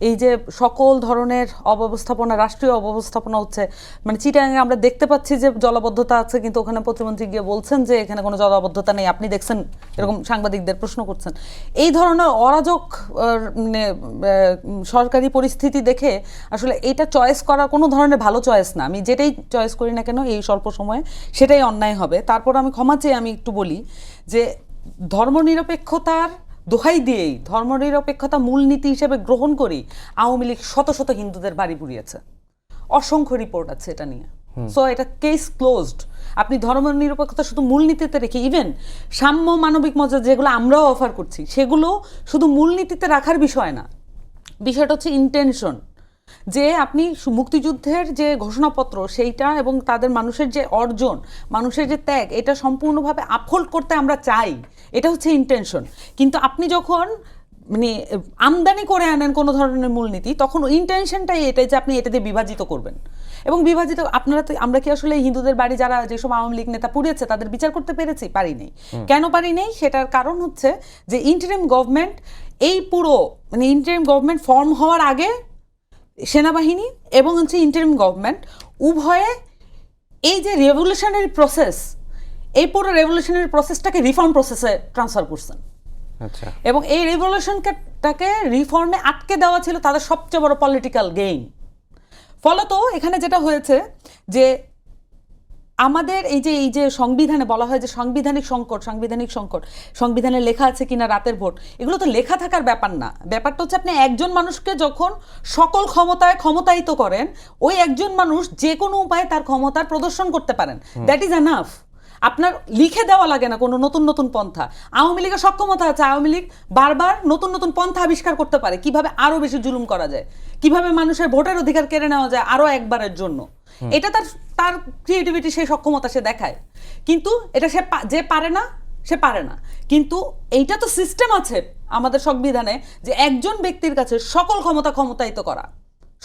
এই যে সকল ধরনের অব্যবস্থাপনা, রাষ্ট্রীয় অব্যবস্থাপনা হচ্ছে, মানে চিটাগাঙে আমরা দেখতে পাচ্ছি যে জলাবদ্ধতা আছে, কিন্তু ওখানে প্রতিমন্ত্রী গিয়ে বলছেন যে এখানে কোনো জলাবদ্ধতা নেই, আপনি দেখছেন, এরকম সাংবাদিকদের প্রশ্ন করছেন। এই ধরনের অরাজক সরকারি পরিস্থিতি দেখে আসলে এটা চয়েস করা কোনো ধরনের ভালো চয়েস না। আমি যেটাই চয়েস করি না কেন এই স্বল্প সময়ে সেটাই অন্যায় হবে। তারপর আমি ক্ষমা চেয়ে আমি একটু বলি যে ধর্মনিরপেক্ষতার দোহাই দিয়েই, ধর্মনিরপেক্ষতা মূলনীতি হিসেবে গ্রহণ করি আওয়ামী লীগ শত শত হিন্দুদের বাড়ি পুড়িয়েছে, অসংখ্য রিপোর্ট আছে এটা নিয়ে। সো এটা কেস ক্লোজড। আপনি ধর্মনিরপেক্ষতা শুধু মূলনীতিতে রেখে, ইভেন সাম্য মানবিক মর্যাদা যেগুলো আমরাও অফার করছি, সেগুলো শুধু মূলনীতিতে রাখার বিষয় না, বিষয়টা হচ্ছে ইন্টেনশন। যে আপনি মুক্তিযুদ্ধের যে ঘোষণাপত্র সেইটা এবং তাদের মানুষের যে অর্জন, মানুষের যে ত্যাগ, এটা সম্পূর্ণভাবে আপহোল্ড করতে আমরা চাই, এটা হচ্ছে ইন্টেনশন। কিন্তু আপনি যখন মানে আমদানি করে আনেন কোনো ধরনের মূলনীতি, তখন ইন্টেনশনটাই এটাই যে আপনি এটা দিয়ে বিভাজিত করবেন। এবং বিভাজিত আমরা কি আসলে হিন্দুদের বাড়ি যারা যেসব আওয়ামী লীগ নেতা পুড়িয়েছে তাদের বিচার করতে পেরেছি? পারি নাই। কেন পারি নাই? সেটার কারণ হচ্ছে যে ইন্টারিম গভর্নমেন্ট, এই পুরো মানে ইন্টারিম গভর্নমেন্ট ফর্ম হওয়ার আগে সেনাবাহিনী এবং হচ্ছে ইন্টারিম গভর্নমেন্ট উভয়ে এই যে রেভলিউশনারি প্রসেস, এই পুরো রেভলিউশনারি প্রসেসটাকে রিফর্ম প্রসেসে ট্রান্সফার করছেন। আচ্ছা, এবং এই রেভলিউশনটাকে রিফর্মে আটকে দেওয়া ছিল তাদের সবচেয়ে বড় পলিটিক্যাল গেইন। ফলত এখানে যেটা হয়েছে যে আমাদের এই যে সংবিধানে বলা হয় যে সাংবিধানিক সংকট, সংবিধানে লেখা আছে কিনা রাতের ভোট, এগুলো তো লেখা থাকার ব্যাপার না। ব্যাপারটা হচ্ছে আপনি একজন মানুষকে যখন সকল ক্ষমতায়িত করেন, ওই একজন মানুষ যে কোনো উপায়ে তার ক্ষমতার প্রদর্শন করতে পারেন, দ্যাট ইজ এনাফ। আপনার লিখে দেওয়া লাগে না কোনো নতুন নতুন পন্থা। আওয়ামী লীগের সক্ষমতা আছে, আওয়ামী লীগ বারবার নতুন নতুন পন্থা আবিষ্কার করতে পারে, কিভাবে আরো বেশি জুলুম করা যায়, কিভাবে মানুষের ভোটের অধিকার কেড়ে নেওয়া যায় আরো একবারের জন্য। এটা তার ক্রিয়েটিভিটি, সেই সক্ষমতা সে দেখায়। কিন্তু এটা যে পারে না, সে পারে না। কিন্তু এইটা তো সিস্টেম আছে আমাদের সংবিধানে যে একজন ব্যক্তির কাছে সকল ক্ষমতায়িত করা,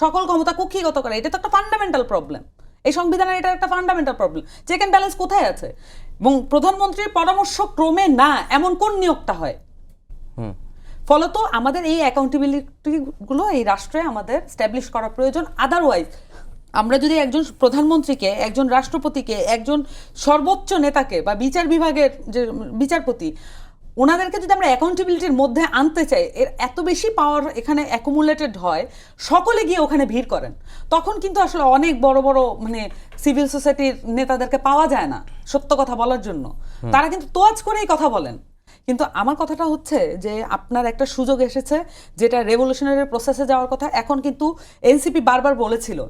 সকল ক্ষমতা কুক্ষিগত করা, এটা তো একটা ফান্ডামেন্টাল প্রবলেম। এই সংবিধানের এটা একটা fundamental problem. Check and balance কোথায় আছে? এবং প্রধানমন্ত্রীর পরামর্শ ক্রমে না এমন কোন নিয়োগটা হয়? ফলত আমাদের এই অ্যাকাউন্টেবিলিটিগুলো এই রাষ্ট্রে আমাদের স্ট্যাবলিশ করা প্রয়োজন। আদারওয়াইজ আমরা যদি একজন প্রধানমন্ত্রীকে, একজন রাষ্ট্রপতিকে, একজন সর্বোচ্চ নেতাকে বা বিচার বিভাগের যে বিচারপতি, ওনাদেরকে যদি আমরা অ্যাকাউন্টেবিলিটির মধ্যে আনতে চাই, এর এত বেশি পাওয়ার এখানে অ্যাকুমুলেটেড হয়, সকলে গিয়ে ওখানে ভিড় করেন, তখন কিন্তু আসলে অনেক বড় বড় মানে সিভিল সোসাইটির নেতাদেরকে পাওয়া যায় না সত্য কথা বলার জন্য। তারা কিন্তু তোয়াজ করেই কথা বলেন। কিন্তু আমার কথাটা হচ্ছে যে আপনার একটা সুযোগ এসেছে যেটা রেভলিউশনারি প্রসেসে যাওয়ার কথা। এখন কিন্তু এনসিপি বারবার বলেছিল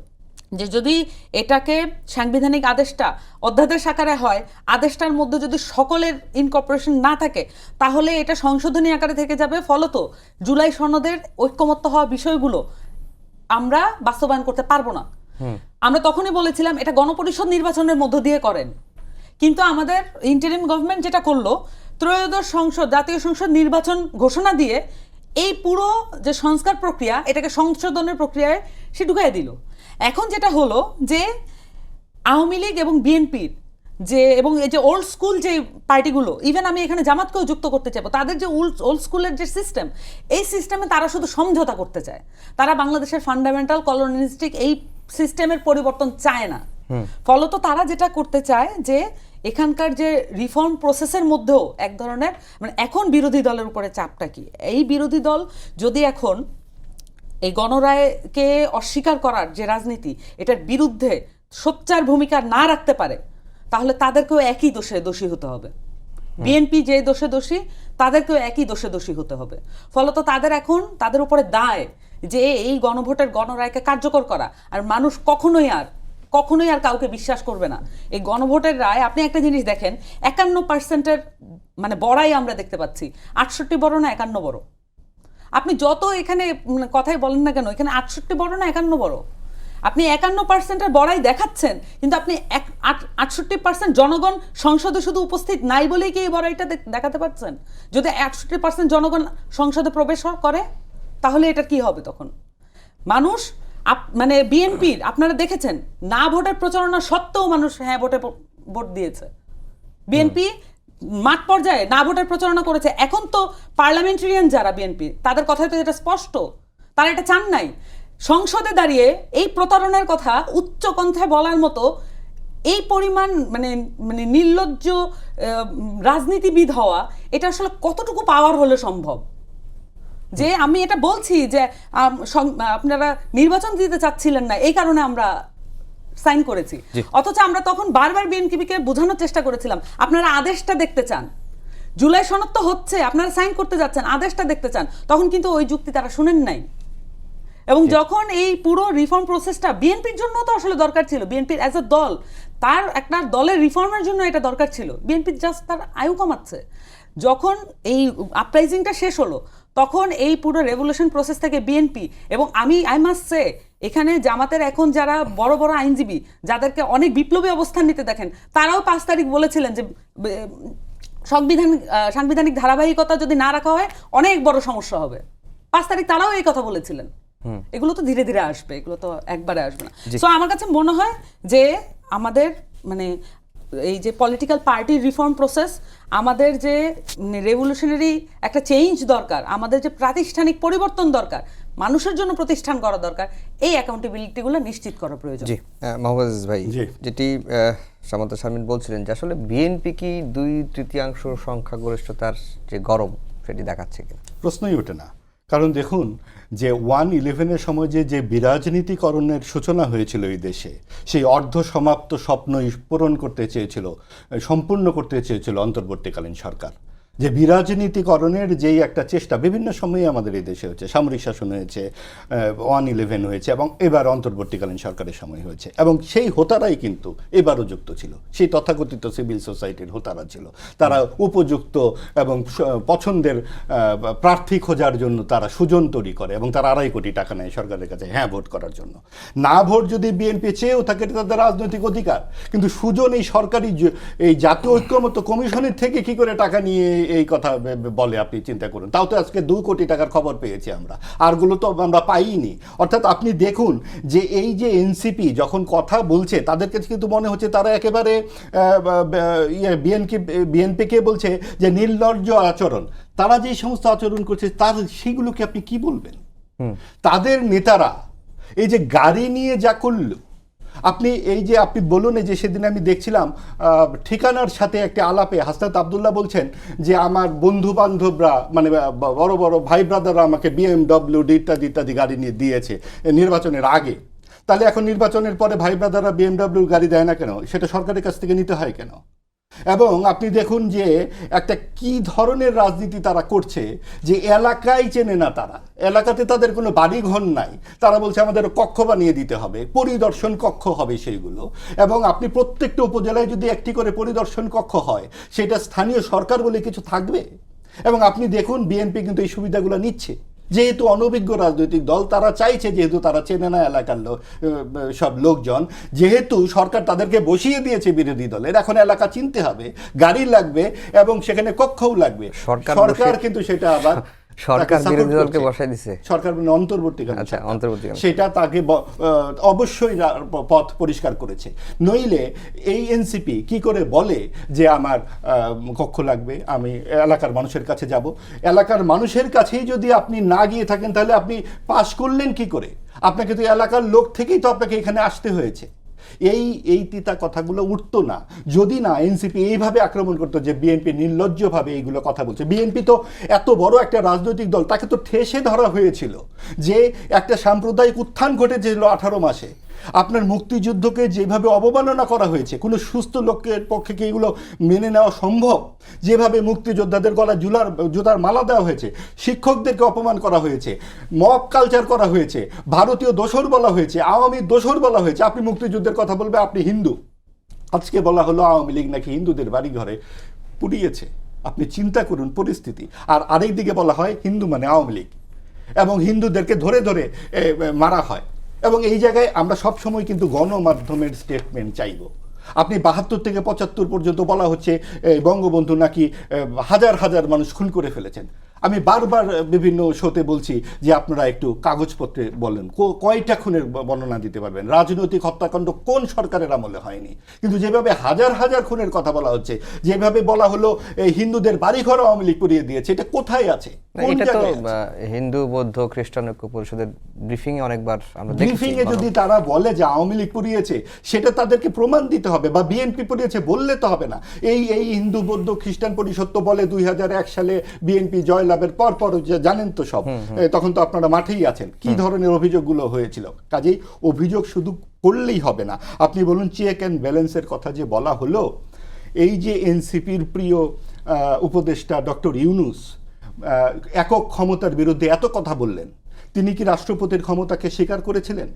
যে যদি এটাকে সাংবিধানিক আদেশটা অধ্যাদেশ আকারে হয়, আদেশটার মধ্যে যদি সকলের ইনকর্পোরেশন না থাকে, তাহলে এটা সংশোধনী আকারে থেকে যাবে। ফলত জুলাই সনদের ঐক্যমত্য হওয়া বিষয়গুলো আমরা বাস্তবায়ন করতে পারবো না। আমরা তখনই বলেছিলাম এটা গণপরিষদ নির্বাচনের মধ্য দিয়ে করেন। কিন্তু আমাদের ইন্টারিম গভর্নমেন্ট যেটা করলো, ত্রয়োদশ সংসদ, জাতীয় সংসদ নির্বাচন ঘোষণা দিয়ে এই পুরো যে সংস্কার প্রক্রিয়া, এটাকে সংশোধনের প্রক্রিয়ায় সে ঢুকাই দিল। এখন যেটা হলো যে আওয়ামী লীগ এবং বিএনপির যে এবং এই যে ওল্ড স্কুল যে পার্টিগুলো, ইভেন আমি এখানে জামাতকেও যুক্ত করতে চাইবো, তাদের যে ওল্ড স্কুলের যে সিস্টেম, এই সিস্টেমে তারা শুধু সমঝোতা করতে চায়। তারা বাংলাদেশের ফান্ডামেন্টাল কলোনিস্টিক এই সিস্টেমের পরিবর্তন চায় না। ফলত তারা যেটা করতে চায় যে এখানকার যে রিফর্ম প্রসেসের মধ্যেও এক ধরনের মানে এখন বিরোধী দলের উপরে চাপটা কি, এই বিরোধী দল যদি এখন এই গণরায়কে অস্বীকার করার যে রাজনীতি, এটার বিরুদ্ধে সোচ্চার ভূমিকা না রাখতে পারে, তাহলে তাদেরকেও একই দোষী হতে হবে। বিএনপি যে দোষী, তাদেরকেও একই দোষী হতে হবে। ফলত তাদের উপরে দায় যে এই গণভোটের গণরায়কে কার্যকর করা। আর মানুষ কখনোই আর কাউকে বিশ্বাস করবে না। এই গণভোটের রায়, আপনি একটা জিনিস দেখেন, 51% মানে বড়াই আমরা দেখতে পাচ্ছি। 68 বড় না 51 বড়। আপনি যত এখানে কথাই বলেন না কেন, এখানে 68 বড় না 51 বড়। আপনি 51%-এর বড়াই দেখাচ্ছেন, কিন্তু আপনি 68% জনগণ সংসদে শুধু উপস্থিত নাই বলেই কি এই বড়াইটা দেখাতে পারছেন? যদি 68% জনগণ সংসদে প্রবেশ করে, তাহলে এটা কি হবে তখন? মানুষ মানে বিএনপির আপনারা দেখেছেন না ভোটের প্রচারণা সত্ত্বেও মানুষ হ্যাঁ ভোট দিয়েছে। বিএনপি মাঠ পর্যায়ে না ভোটের প্রচারণা করেছে। এখন তো পার্লামেন্টারিয়ান যারা বিএনপি, তাদের কথাই তো এটা স্পষ্ট, তারা এটা চান নাই। সংসদে দাঁড়িয়ে এই প্রতারণার কথা উচ্চ কণ্ঠে বলার মতো এই পরিমাণ মানে মানে নির্লজ্জ রাজনীতিবিদ হওয়া, এটা আসলে কতটুকু পাওয়ার হলে সম্ভব? যে আমি এটা বলছি যে আপনারা নির্বাচন দিতে চাচ্ছিলেন না, এই কারণে আমরা সাইন করেছি। অথচ আমরা তখন বারবার বিএনপিকে বোঝানোর চেষ্টা করেছিলাম আপনারা আদেশটা দেখতে চান, জুলাই সনদ তো হচ্ছে, আপনারা সাইন করতে যাচ্ছেন, আদেশটা দেখতে চান। তখন কিন্তু ওই যুক্তি তারা শুনেন নাই। এবং যখন এই পুরো রিফর্ম প্রসেসটা বিএনপির জন্য তো আসলে দরকার ছিল, বিএনপির অ্যাজ এ দল তার একটা দলের রিফর্মের জন্য এটা দরকার ছিল। বিএনপি জাস্ট তার আয়ু কমাচ্ছে। যখন এই আপরাইজিংটা শেষ হলো তখন এই পুরো রেভলিউশন প্রসেস থেকে বিএনপি এবং আই মাস্ট সে এখানে জামাতের এখন যারা বড় বড় আইনজীবী যাদেরকে অনেক বিপ্লবী অবস্থান নিতে দেখেন, তারাও 5 তারিখ বলেছিলেন যে সাংবিধানিক ধারাবাহিকতা যদি না রাখা হয় অনেক বড় সমস্যা হবে। 5 তারিখ তারাও এই কথা বলেছিলেন। এগুলো তো ধীরে ধীরে আসবে, এগুলো তো একবারে আসবে না। সো আমার কাছে মনে হয় যে আমাদের মানে এই যে পলিটিক্যাল পার্টির রিফর্ম প্রসেস, আমাদের যে রেভলিউশনারি একটা চেঞ্জ দরকার, আমাদের যে প্রাতিষ্ঠানিক পরিবর্তন দরকার, মানুষের জন্য প্রতিষ্ঠান করা দরকার, এই অ্যাকাউন্টেবিলিটিগুলো নিশ্চিত করা প্রয়োজন। জি মোহাম্মদ আজিজ ভাই, যেটি সামান্তা শারমিন বলছিলেন যে আসলে বিএনপি কি 2/3 সংখ্যাগরিষ্ঠতার যে গরম সেটি দেখাচ্ছে কিনা, প্রশ্নই ওঠে না। কারণ দেখুন যে 1/11-এর সময় যে বিরাজনীতিকরণের সূচনা হয়েছিল এই দেশে, সেই অর্ধ সমাপ্ত স্বপ্ন পূরণ করতে চেয়েছিল, সম্পূর্ণ করতে চেয়েছিল অন্তর্বর্তীকালীন সরকার। যে বিরাজনীতিকরণের যেই একটা চেষ্টা বিভিন্ন সময়ে আমাদের এই দেশে হয়েছে, সামরিক শাসন হয়েছে, 1/11 হয়েছে, এবং এবার অন্তর্বর্তীকালীন সরকারের সময় হয়েছে, এবং সেই হোতারাই কিন্তু এবারও যুক্ত ছিল, সেই তথাকথিত সিভিল সোসাইটির হোতারা ছিল। তারা উপযুক্ত এবং পছন্দের প্রার্থী খোঁজার জন্য তারা সুজন তৈরি করে এবং তারা 2.5 কোটি টাকা নেয় সরকারের কাছে হ্যাঁ ভোট করার জন্য। না ভোট যদি বিএনপি চেয়েও থাকে তাদের রাজনৈতিক অধিকার, কিন্তু সুজন এই সরকারি এই জাতীয় ঐক্যমত্য কমিশনের থেকে কি করে টাকা নিয়ে এই কথা বলে আপনি চিন্তা করুন। তাও তো আজকে 2 কোটি টাকার খবর পেয়েছি আমরা, আরগুলো তো আমরা পাইনি। অর্থাৎ আপনি দেখুন যে এই যে এনসিপি যখন কথা বলছে তাদের কাছে কিন্তু মনে হচ্ছে তারা একেবারে বিএনপিকে বলছে যে নির্লজ্জ আচরণ। তারা যে সমস্ত আচরণ করছে তার সেগুলোকে আপনি কি বলবেন? তাদের নেতারা এই যে গাড়ি নিয়ে যা করল, আপনি এই যে আপনি বলুন যে সেদিন আমি দেখছিলাম ঠিকানার সাথে একটা আলাপে হাসনাত আবদুল্লাহ বলছেন যে আমার বন্ধু বান্ধবরা মানে বড় বড় ভাই ব্রাদাররা আমাকে BMW ইত্যাদি গাড়ি নিয়ে দিয়েছে নির্বাচনের আগে। তাহলে এখন নির্বাচনের পরে ভাই ব্রাদাররা BMW গাড়ি দেয় না কেন? সেটা সরকারের কাছ থেকে নিতে হয় কেন? এবং আপনি দেখুন যে একটা কি ধরনের রাজনীতি তারা করছে, যে এলাকায় চেনে না, তারা এলাকাতে তাদের কোনো বাড়িঘর নাই, তারা বলছে আমাদের কক্ষ বানিয়ে দিতে হবে, পরিদর্শন কক্ষ হবে সেইগুলো। এবং আপনি প্রত্যেকটা উপজেলায় যদি একটি করে পরিদর্শন কক্ষ হয়, সেটা স্থানীয় সরকার বলে কিছু থাকবে। এবং আপনি দেখুন বিএনপি কিন্তু এই সুবিধাগুলো নিচ্ছে, যেহেতু অনভিজ্ঞ রাজনৈতিক দল, তারা চাইছে, যেহেতু তারা চেনে না এলাকার সব লোকজন, যেহেতু সরকার তাদেরকে বসিয়ে দিয়েছে বিরোধী দলের, এখন এলাকা চিনতে হবে, গাড়ি লাগবে এবং সেখানে কক্ষও লাগবে। সরকার কিন্তু সেটা আবার সরকার বিরোধী দলকে বসায় দিছে, সরকার অন্তর্বর্তীকালীন, আচ্ছা অন্তর্বর্তীকালীন, সেটা তাকে অবশ্যই পথ পরিষ্কার করেছে। নইলে এই এনসিপি কি করে বলে যে আমার কক্ষ লাগবে, আমি এলাকার মানুষের কাছে যাব? এলাকার মানুষের কাছেই যদি আপনি না গিয়ে থাকেন তাহলে আপনি পাস করলেন কি করে? আপনাকে তো এলাকার লোক থেকেই তো আপনাকে এখানে আসতে হয়েছে। এই তিতা কথাগুলো উঠতো না যদি না এনসিপি এইভাবে আক্রমণ করতো যে বিএনপি নির্লজ্জভাবে এইগুলো কথা বলছে। বিএনপি তো এত বড় একটা রাজনৈতিক দল, তাকে তো ঠেসে ধরা হয়েছিল যে একটা সাম্প্রদায়িক উত্থান ঘটেছিল 18 মাসে। আপনার মুক্তিযুদ্ধকে যেভাবে অবমাননা করা হয়েছে, কোনো সুস্থ লোকের পক্ষে কি এগুলো মেনে নেওয়া সম্ভব? যেভাবে মুক্তিযোদ্ধাদের গলায় জুতার মালা দেওয়া হয়েছে, শিক্ষকদেরকে অপমান করা হয়েছে, মব কালচার করা হয়েছে, ভারতীয় দোসর বলা হয়েছে, আওয়ামী দোসর বলা হয়েছে। আপনি মুক্তিযুদ্ধের কথা বলবে আপনি হিন্দু, আজকে বলা হলো আওয়ামী লীগ নাকি হিন্দুদের বাড়ি ঘরে পুড়িয়েছে। আপনি চিন্তা করুন পরিস্থিতি। আর আরেক দিকে বলা হয় হিন্দু মানে আওয়ামী লীগ, এবং হিন্দুদেরকে ধরে ধরে মারা হয়। এবং এই জায়গায় আমরা সব সময় কিন্তু গণমাধ্যমের স্টেটমেন্ট চাইব। আপনি 72 থেকে 75 পর্যন্ত বলা হচ্ছে বঙ্গবন্ধু নাকি হাজার হাজার মানুষ খুন করে ফেলেছেন। আমি বারবার বিভিন্ন শোতে বলছি যে আপনারা একটু কাগজপত্রে বলেন কয়টা খুনের বর্ণনা দিতে পারবেন। রাজনৈতিক হত্যাকাণ্ড কোন সরকারের আমলে হয়নি? কিন্তু যেভাবে হাজার হাজার খুনের কথা বলা হচ্ছে, যেভাবে বলা হলো হিন্দুদের বাড়িঘর আওয়ামী লীগ পুড়িয়ে দিয়েছে, এটা কোথায় আছে? এটা তো হিন্দু বৌদ্ধ খ্রিস্টান ঐক্য পরিষদের ব্রিফিং এ অনেকবার আমরা দেখেছি। ব্রিফিং এ যদি তারা বলে যে আওয়ামী লীগ পুড়িয়েছে, সেটা তাদেরকে প্রমাণ দিতে হবে, বা বিএনপি পুড়িয়েছে বললে তো হবে না। এই হিন্দু বৌদ্ধ খ্রিস্টান পরিষদ তো বলে 2001 সালে বিএনপি জয়লাভের পর জানেন তো সব, তখন তো আপনারা মাঠেই আছেন, কি ধরনের অভিযোগগুলো হয়েছিল। কাজেই অভিযোগ শুধু করলেই হবে না। আপনি বলুন চেক অ্যান্ড ব্যালেন্সের কথা যে বলা হলো, এই যে এনসিপির প্রিয় উপদেষ্টা ডক্টর ইউনূস একক ক্ষমতার বিরুদ্ধে এত কথা বললেন, তিনি কি রাষ্ট্রপতির ক্ষমতাকে স্বীকার করেছিলেন?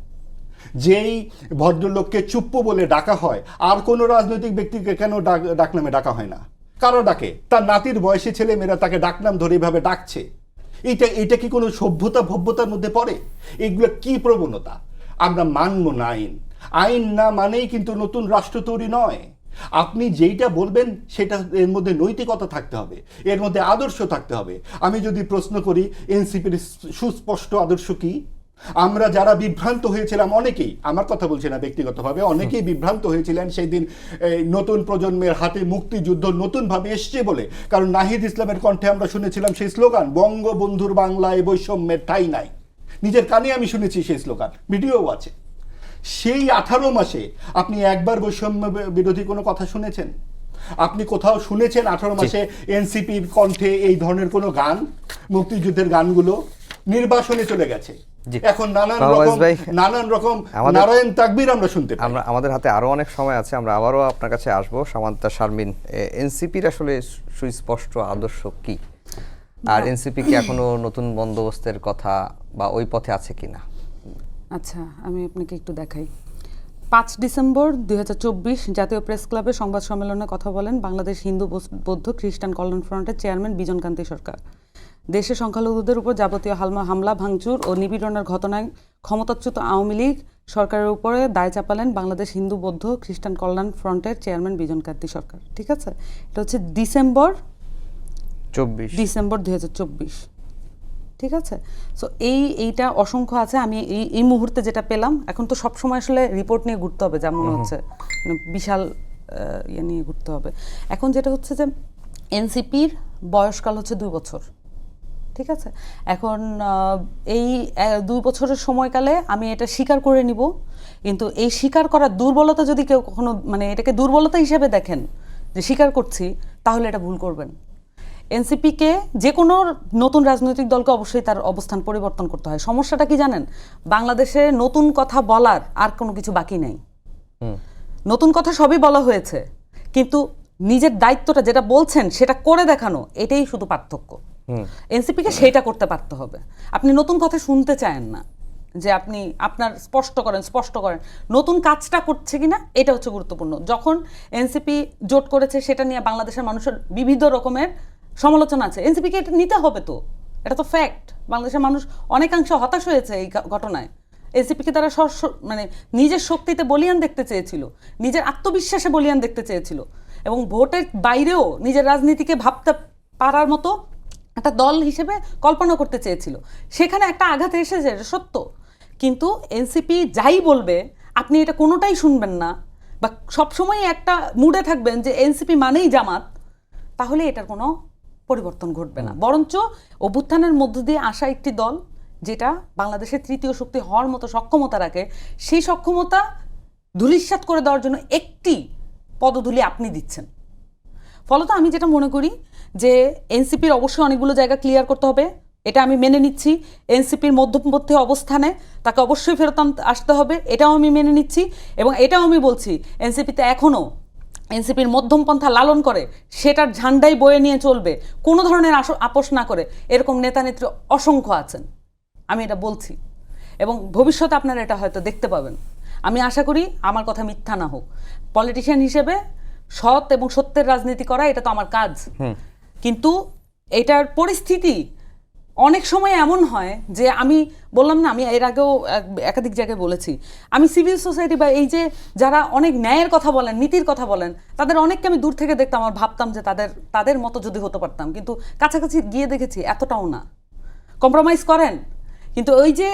যেই ভদ্রলোককে চুপ্পু বলে ডাকা হয়, আর কোনো রাজনৈতিক ব্যক্তিকে কেন ডাকনামে ডাকা হয় না? কারো ডাকে? তার নাতির বয়সী ছেলে মেয়েরা তাকে ডাকনাম ধরে এইভাবে ডাকছে। এটা কি কোনো ভব্যতার মধ্যে পড়ে? এগুলো কি প্রবণতা? আমরা মানব না আইন। আইন না মানেই কিন্তু নতুন রাষ্ট্র তৈরি নয়। আপনি যেইটা বলবেন সেটা এর মধ্যে নৈতিকতা থাকতে হবে, এর মধ্যে আদর্শ থাকতে হবে। আমি যদি প্রশ্ন করি এনসিপির সুস্পষ্ট আদর্শ কি? আমরা যারা বিভ্রান্ত হয়েছিলাম, অনেকেই, আমার কথা বলছি না ব্যক্তিগতভাবে, অনেকেই বিভ্রান্ত হয়েছিলেন সেই দিন নতুন প্রজন্মের হাতে মুক্তিযুদ্ধ নতুনভাবে এসছে বলে। কারণ নাহিদ ইসলামের কণ্ঠে আমরা শুনেছিলাম সেই স্লোগান, বঙ্গবন্ধুর বাংলায় বৈষম্যের ঠাঁই নাই। নিজের কানে আমি শুনেছি সেই স্লোগান, ভিডিও আছে। সেই 18 মাসে আপনি একবার বৈষম্য বিরোধী কোনো কথা শুনেছেন? আপনি কোথাও শুনেছেন 18 মাসে এনসিপির কণ্ঠে এই ধরনের কোনো গান? মুক্তিযুদ্ধের গানগুলো নির্বাসনে চলে গেছে। এখন নানান রকম নারায়ণ তাকবীর আমরা শুনতে পাই। আমাদের হাতে আরো অনেক সময় আছে, আমরা আবারও আপনার কাছে আসবো। সামান্তা শারমিন, এনসিপির আসলে সুস্পষ্ট আদর্শ কি, আর এনসিপি কি এখনো নতুন বন্দোবস্তের কথা বা ওই পথে আছে কিনা? আচ্ছা, আমি আপনাকে একটু দেখাই। 5 ডিসেম্বর 2024 জাতীয় প্রেস ক্লাবে সংবাদ সম্মেলনে কথা বলেন বাংলাদেশ হিন্দু বৌদ্ধ খ্রিস্টান কল্যাণ ফ্রন্টের চেয়ারম্যান বিজন কান্তি সরকার। দেশে সংখ্যালঘুদের উপর যাবতীয় হামলা ভাঙচুর ও নিপীড়নের ঘটনায় ক্ষমতাচ্যুত আওয়ামী লীগ সরকারের উপরে দায় চাপালেন বাংলাদেশ হিন্দু বৌদ্ধ খ্রিস্টান কল্যাণ ফ্রন্টের চেয়ারম্যান বিজন কান্তি সরকার। ঠিক আছে, এটা হচ্ছে ডিসেম্বর 2024। ঠিক আছে, সো এইটা অসংখ্য আছে। আমি এই মুহূর্তে যেটা পেলাম, এখন তো সবসময় আসলে রিপোর্ট নিয়ে ঘুরতে হবে, যেমন হচ্ছে বিশাল ইয়ে নিয়ে ঘুরতে হবে। এখন যেটা হচ্ছে যে এনসিপির বয়সকাল হচ্ছে 2 বছর। ঠিক আছে, এখন এই 2 বছরের সময়কালে আমি এটা স্বীকার করে নিব, কিন্তু এই স্বীকার করার দুর্বলতা যদি কেউ কখনো মানে এটাকে দুর্বলতা হিসেবে দেখেন যে স্বীকার করছি, তাহলে এটা ভুল করবেন। এনসিপিকে যে কোনো নতুন রাজনৈতিক দলকে অবশ্যই তার অবস্থান পরিবর্তন করতে হয়। সমস্যাটা কি জানেন? বাংলাদেশে নতুন কথা বলার আর কোনো কিছু বাকি নেই। নতুন কথা সবই বলা হয়েছে, কিন্তু নিজের দায়িত্বটা যেটা বলছেন সেটা করে দেখানো, এটাই শুধু পার্থক্য। এনসিপিকে সেইটা করতে পারতে হবে। আপনি নতুন কথা শুনতে চান না, যে আপনি আপনার স্পষ্ট করেন নতুন কাজটা করছে কিনা, এটা হচ্ছে গুরুত্বপূর্ণ। যখন এনসিপি জোট করেছে সেটা নিয়ে বাংলাদেশের মানুষের বিবিধ রকমের সমালোচনা আছে। এনসিপিকে এটা নিতে হবে, তো এটা তো ফ্যাক্ট। বাংলাদেশের মানুষ অনেকাংশে হতাশ হয়েছে এই ঘটনায়। এনসিপিকে তারা মানে নিজের শক্তিতে বলিয়ান দেখতে চেয়েছিল, নিজের আত্মবিশ্বাসে বলিয়ান দেখতে চেয়েছিল, এবং ভোটের বাইরেও নিজের রাজনীতিকে ভাবতে পারার মতো একটা দল হিসেবে কল্পনা করতে চেয়েছিল। সেখানে একটা আঘাত এসেছে, এটা সত্য। কিন্তু এনসিপি যাই বলবে আপনি এটা কোনোটাই শুনবেন না, বা সবসময় একটা মুডে থাকবেন যে এনসিপি মানেই জামাত, তাহলে এটার কোনো পরিবর্তন ঘটবে না। বরঞ্চ অভ্যুত্থানের মধ্য দিয়ে আসা একটি দল যেটা বাংলাদেশের তৃতীয় শক্তি হওয়ার মতো সক্ষমতা রাখে, সেই সক্ষমতা ধূলিসাৎ করে দেওয়ার জন্য একটি পদধূলি আপনি দিচ্ছেন। ফলত আমি যেটা মনে করি যে এনসিপির অবশ্যই অনেকগুলো জায়গা ক্লিয়ার করতে হবে, এটা আমি মেনে নিচ্ছি। এনসিপির মধ্যপন্থী অবস্থানে তাকে অবশ্যই ফেরত আসতে হবে, এটাও আমি মেনে নিচ্ছি। এবং এটাও আমি বলছি, এনসিপিতে এখনও এনসিপির মধ্যমপন্থা লালন করে সেটার ঝান্ডাই বয়ে নিয়ে চলবে, কোনো ধরনের আপোষ না করে, এরকম নেতা নেত্রী অসংখ্য আছেন। আমি এটা বলছি, এবং ভবিষ্যতে আপনারা এটা হয়তো দেখতে পাবেন। আমি আশা করি আমার কথা মিথ্যা না হোক। পলিটিশিয়ান হিসেবে সৎ এবং সত্যের রাজনীতি করা, এটা তো আমার কাজ। কিন্তু এটার পরিস্থিতি অনেক সময় এমন হয় যে, আমি বললাম না, আমি এর আগেও একাধিক জায়গায় বলেছি, আমি সিভিল সোসাইটি বা এই যে যারা অনেক ন্যায়ের কথা বলেন, নীতির কথা বলেন, তাদের অনেককে আমি দূর থেকে দেখতাম, আর ভাবতাম যে তাদের মতো যদি হতে পারতাম, কিন্তু কাছাকাছি গিয়ে দেখেছি এতটাও না। কম্প্রোমাইজ করেন, কিন্তু ওই যে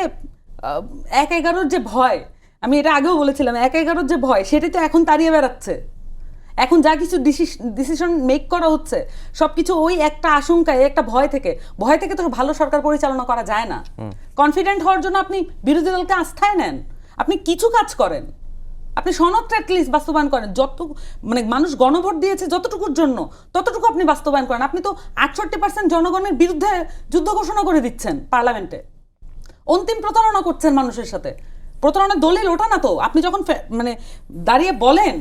1-11 যে ভয়, আমি এটা আগেও বলেছিলাম, 1-11 যে ভয়, সেটাই তো এখন তাড়িয়ে বেড়াচ্ছে। এখন যা কিছু ডিসিশন মেক করা হচ্ছে সব কিছু ওই একটা আশঙ্কায়, একটা ভয় থেকে তো ভালো সরকার পরিচালনা করা যায় না। কনফিডেন্ট হওয়ার জন্য আপনি বিরোধী দলকে আস্থায় নেন, আপনি কিছু কাজ করেন, আপনি সনদটা অ্যাটলিস্ট বাস্তবায়ন করেন। মানে মানুষ গণভোট দিয়েছে যতটুকুর জন্য, ততটুকু আপনি বাস্তবায়ন করেন। আপনি তো 68% জনগণের বিরুদ্ধে যুদ্ধ ঘোষণা করে দিচ্ছেন পার্লামেন্টে, অন্তিম প্রতারণা করছেন মানুষের সাথে। প্রতারণার দলিল ওঠা না তো, আপনি যখন মানে দাঁড়িয়ে বলেন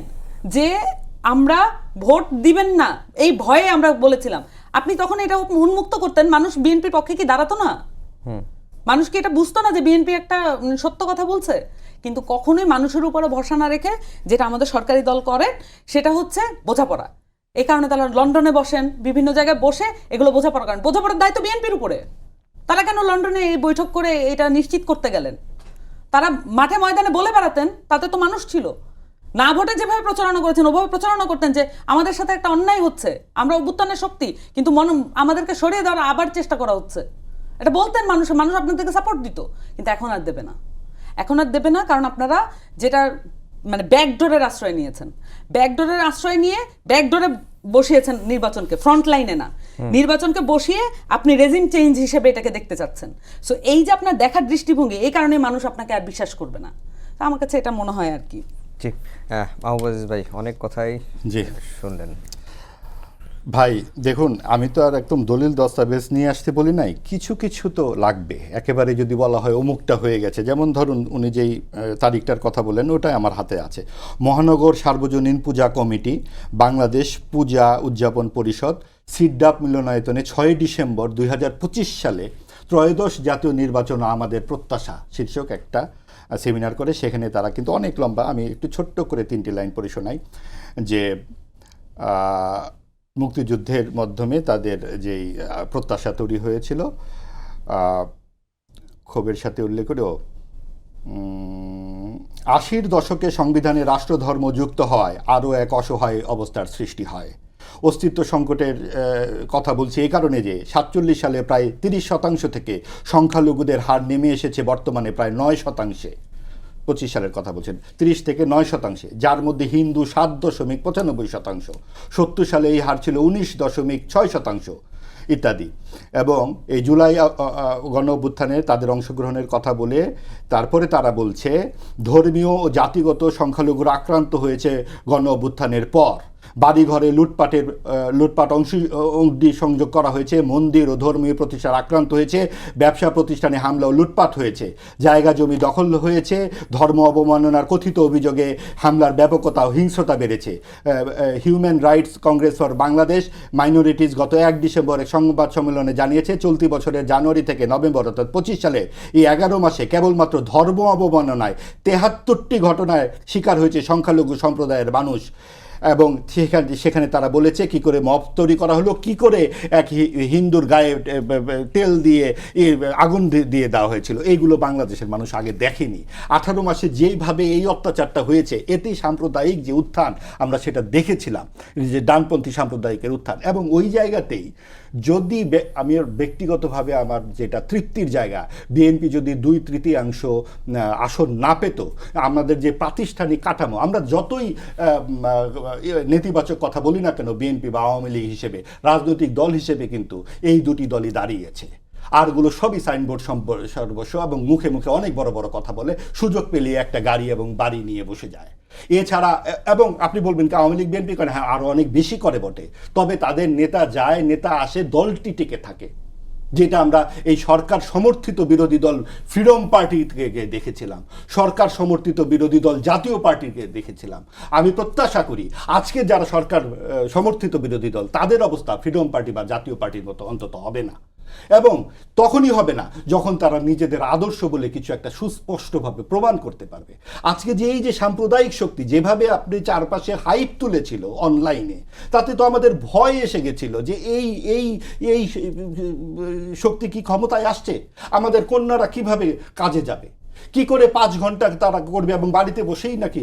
যে আমরা ভোট দিবেন না, এই ভয়ে আমরা বলেছিলাম, আপনি তখন এটা উন্মুক্ত করতেন, মানুষ বিএনপির পক্ষে কি দাঁড়াতো না? মানুষ কি এটা বুঝতো না যে বিএনপি একটা সত্য কথা বলছে? কিন্তু কখনোই মানুষের উপরে ভরসা না রেখে যেটা আমাদের সরকারি দল করেন সেটা হচ্ছে বোঝাপড়া। এই কারণে তারা লন্ডনে বসেন, বিভিন্ন জায়গায় বসে এগুলো বোঝাপড়া করেন। বোঝাপড়ার দায়িত্ব বিএনপির উপরে। তারা কেন লন্ডনে এই বৈঠক করে এটা নিশ্চিত করতে গেলেন? তারা মাঠে ময়দানে বলে বেড়াতেন, তাতে তো মানুষ ছিল। না ভোটে যেভাবে প্রচারণা করেছেন ওভাবে প্রচারণা করতেন যে আমাদের সাথে একটা অন্যায় হচ্ছে, আমরা অভ্যুত্থানের শক্তি, কিন্তু আমাদেরকে সরিয়ে দেওয়ার আবার চেষ্টা করা হচ্ছে, এটা বলতেন মানুষ আপনাদেরকে সাপোর্ট দিত। কিন্তু এখন আর দেবে না, এখন আর দেবে না। কারণ আপনারা যেটা মানে ব্যাকডোরের আশ্রয় নিয়েছেন, ব্যাকডোরের আশ্রয় নিয়ে ব্যাকডোরে বসিয়েছেন নির্বাচনকে, ফ্রন্ট লাইনে না, নির্বাচনকে বসিয়ে আপনি রেজিম চেঞ্জ হিসেবে এটাকে দেখতে চাচ্ছেন। সো এই যে আপনার দেখার দৃষ্টিভঙ্গি, এই কারণে মানুষ আপনাকে আর বিশ্বাস করবে না। তো আমার কাছে এটা মনে হয় আর কি। জি, মাহবুব আজিজ ভাই অনেক কথাই জি শুনলেন। ভাই দেখুন, আমি তো আর একদম দলিল দস্তাবেজ নিয়ে আসতে বলি নাই, কিছু কিছু তো লাগবে। একেবারে যদি বলা হয় অমুকটা হয়ে গেছে, যেমন ধরুন উনি যেই তারিখটার কথা বললেন ওটাই আমার হাতে আছে। মহানগর সার্বজনীন পূজা কমিটি, বাংলাদেশ পূজা উদযাপন পরিষদ, সিডাপ মিলনায়তনে 6 ডিসেম্বর 2025 সালে ত্রয়োদশ জাতীয় নির্বাচন আমাদের প্রত্যাশা শীর্ষক একটা সেমিনার করে। সেখানে তারা কিন্তু অনেক লম্বা, আমি একটু ছোট্ট করে 3টি লাইন পড়ে শোনাই যে মুক্তিযুদ্ধের মাধ্যমে তাদের যেই প্রত্যাশা তৈরি হয়েছিল, ক্ষোভের সাথে উল্লেখ করেও 80-র দশকে সংবিধানে রাষ্ট্রধর্ম যুক্ত হয়, আরও এক অসহায় অবস্থার সৃষ্টি হয়। অস্তিত্ব সংকটের কথা বলছি এই কারণে যে 47 সালে প্রায় 30% থেকে সংখ্যালঘুদের হার নেমে এসেছে বর্তমানে প্রায় 9%। 25 সালের কথা বলছেন, 30 থেকে 9%, যার মধ্যে হিন্দু 7.95%। 70 সালে এই হার ছিল 19.6% ইত্যাদি। এবং এই জুলাই গণ অভ্যুত্থানে তাদের অংশগ্রহণের কথা বলে তারপরে তারা বলছে ধর্মীয় ও জাতিগত সংখ্যালঘুরা আক্রান্ত হয়েছে গণ অভ্যুত্থানের পর। বাড়িঘরে লুটপাট অগ্নি সংযোগ করা হয়েছে, মন্দির ও ধর্মীয় প্রতিষ্ঠান আক্রান্ত হয়েছে, ব্যবসা প্রতিষ্ঠানে হামলা ও লুটপাট হয়েছে, জায়গা জমি দখল হয়েছে, ধর্ম অবমাননার কথিত অভিযোগে হামলার ব্যাপকতা ও হিংস্রতা বেড়েছে। Human rights Congress for Bangladesh minorities গত 1 ডিসেম্বর এক সংবাদ সম্মেলনে জানিয়েছে চলতি বছরের জানুয়ারি থেকে নভেম্বর অর্থাৎ 25 সালে এই 11 মাসে কেবলমাত্র ধর্ম অবমাননায় 73টি ঘটনায় শিকার হয়েছে সংখ্যালঘু সম্প্রদায়ের মানুষ। এবং সেখানে তারা বলেছে কি করে মব তৈরি করা হলো, কি করে এক হিন্দুর গায়ে তেল দিয়ে আগুন দিয়ে দেওয়া হয়েছিল, এইগুলো বাংলাদেশের মানুষ আগে দেখেনি। 18 মাসে যেইভাবে এই অত্যাচারটা হয়েছে, এতেই সাম্প্রদায়িক যে উত্থান আমরা সেটা দেখেছিলাম, যে ডানপন্থী সাম্প্রদায়িকের উত্থান। এবং ওই জায়গাতেই যদি আমি ব্যক্তিগতভাবে আমার যেটা তৃপ্তির জায়গা, বিএনপি যদি 2/3 আসন না পেত, আমাদের যে প্রাতিষ্ঠানিক কাঠামো, আমরা যতই নেতিবাচক কথা বলি না কেন বিএনপি বা আওয়ামী লীগ হিসেবে, রাজনৈতিক দল হিসেবে কিন্তু এই দুটি দলই দাঁড়িয়েছে। আরগুলো সবই সাইনবোর্ড সর্বস্ব এবং মুখে মুখে অনেক বড় বড় কথা বলে, সুযোগ পেলে একটা গাড়ি এবং বাড়ি নিয়ে বসে যায়। এছাড়া এবং আপনি বলবেন কি আওয়ামী লীগ বিএনপি করে, হ্যাঁ আরও অনেক বেশি করে বটে, তবে তাদের নেতা যায়, নেতা আসে, দলটি টিকে থাকে। যেটা আমরা এই সরকার সমর্থিত বিরোধী দল ফ্রিডম পার্টিকে দেখেছিলাম, সরকার সমর্থিত বিরোধী দল জাতীয় পার্টিকে দেখেছিলাম। আমি প্রত্যাশা করি আজকে যারা সরকার সমর্থিত বিরোধী দল, তাদের অবস্থা ফ্রিডম পার্টি বা জাতীয় পার্টির মতো অন্তত হবে না। এবং তখনই হবে না যখন তারা নিজেদের আদর্শ বলে কিছু একটা সুস্পষ্টভাবে প্রমাণ করতে পারবে। আজকে যে এই যে সাম্প্রদায়িক শক্তি যেভাবে আপনি চারপাশে হাইপ তুলেছিল অনলাইনে, তাতে তো আমাদের ভয় এসে গেছিল যে এই এই এই শক্তি কি ক্ষমতায় আসছে, আমাদের কন্যারা কিভাবে কাজে যাবে, কি করে 5 ঘন্টা তারা করবে, এবং বাড়িতে বসেই নাকি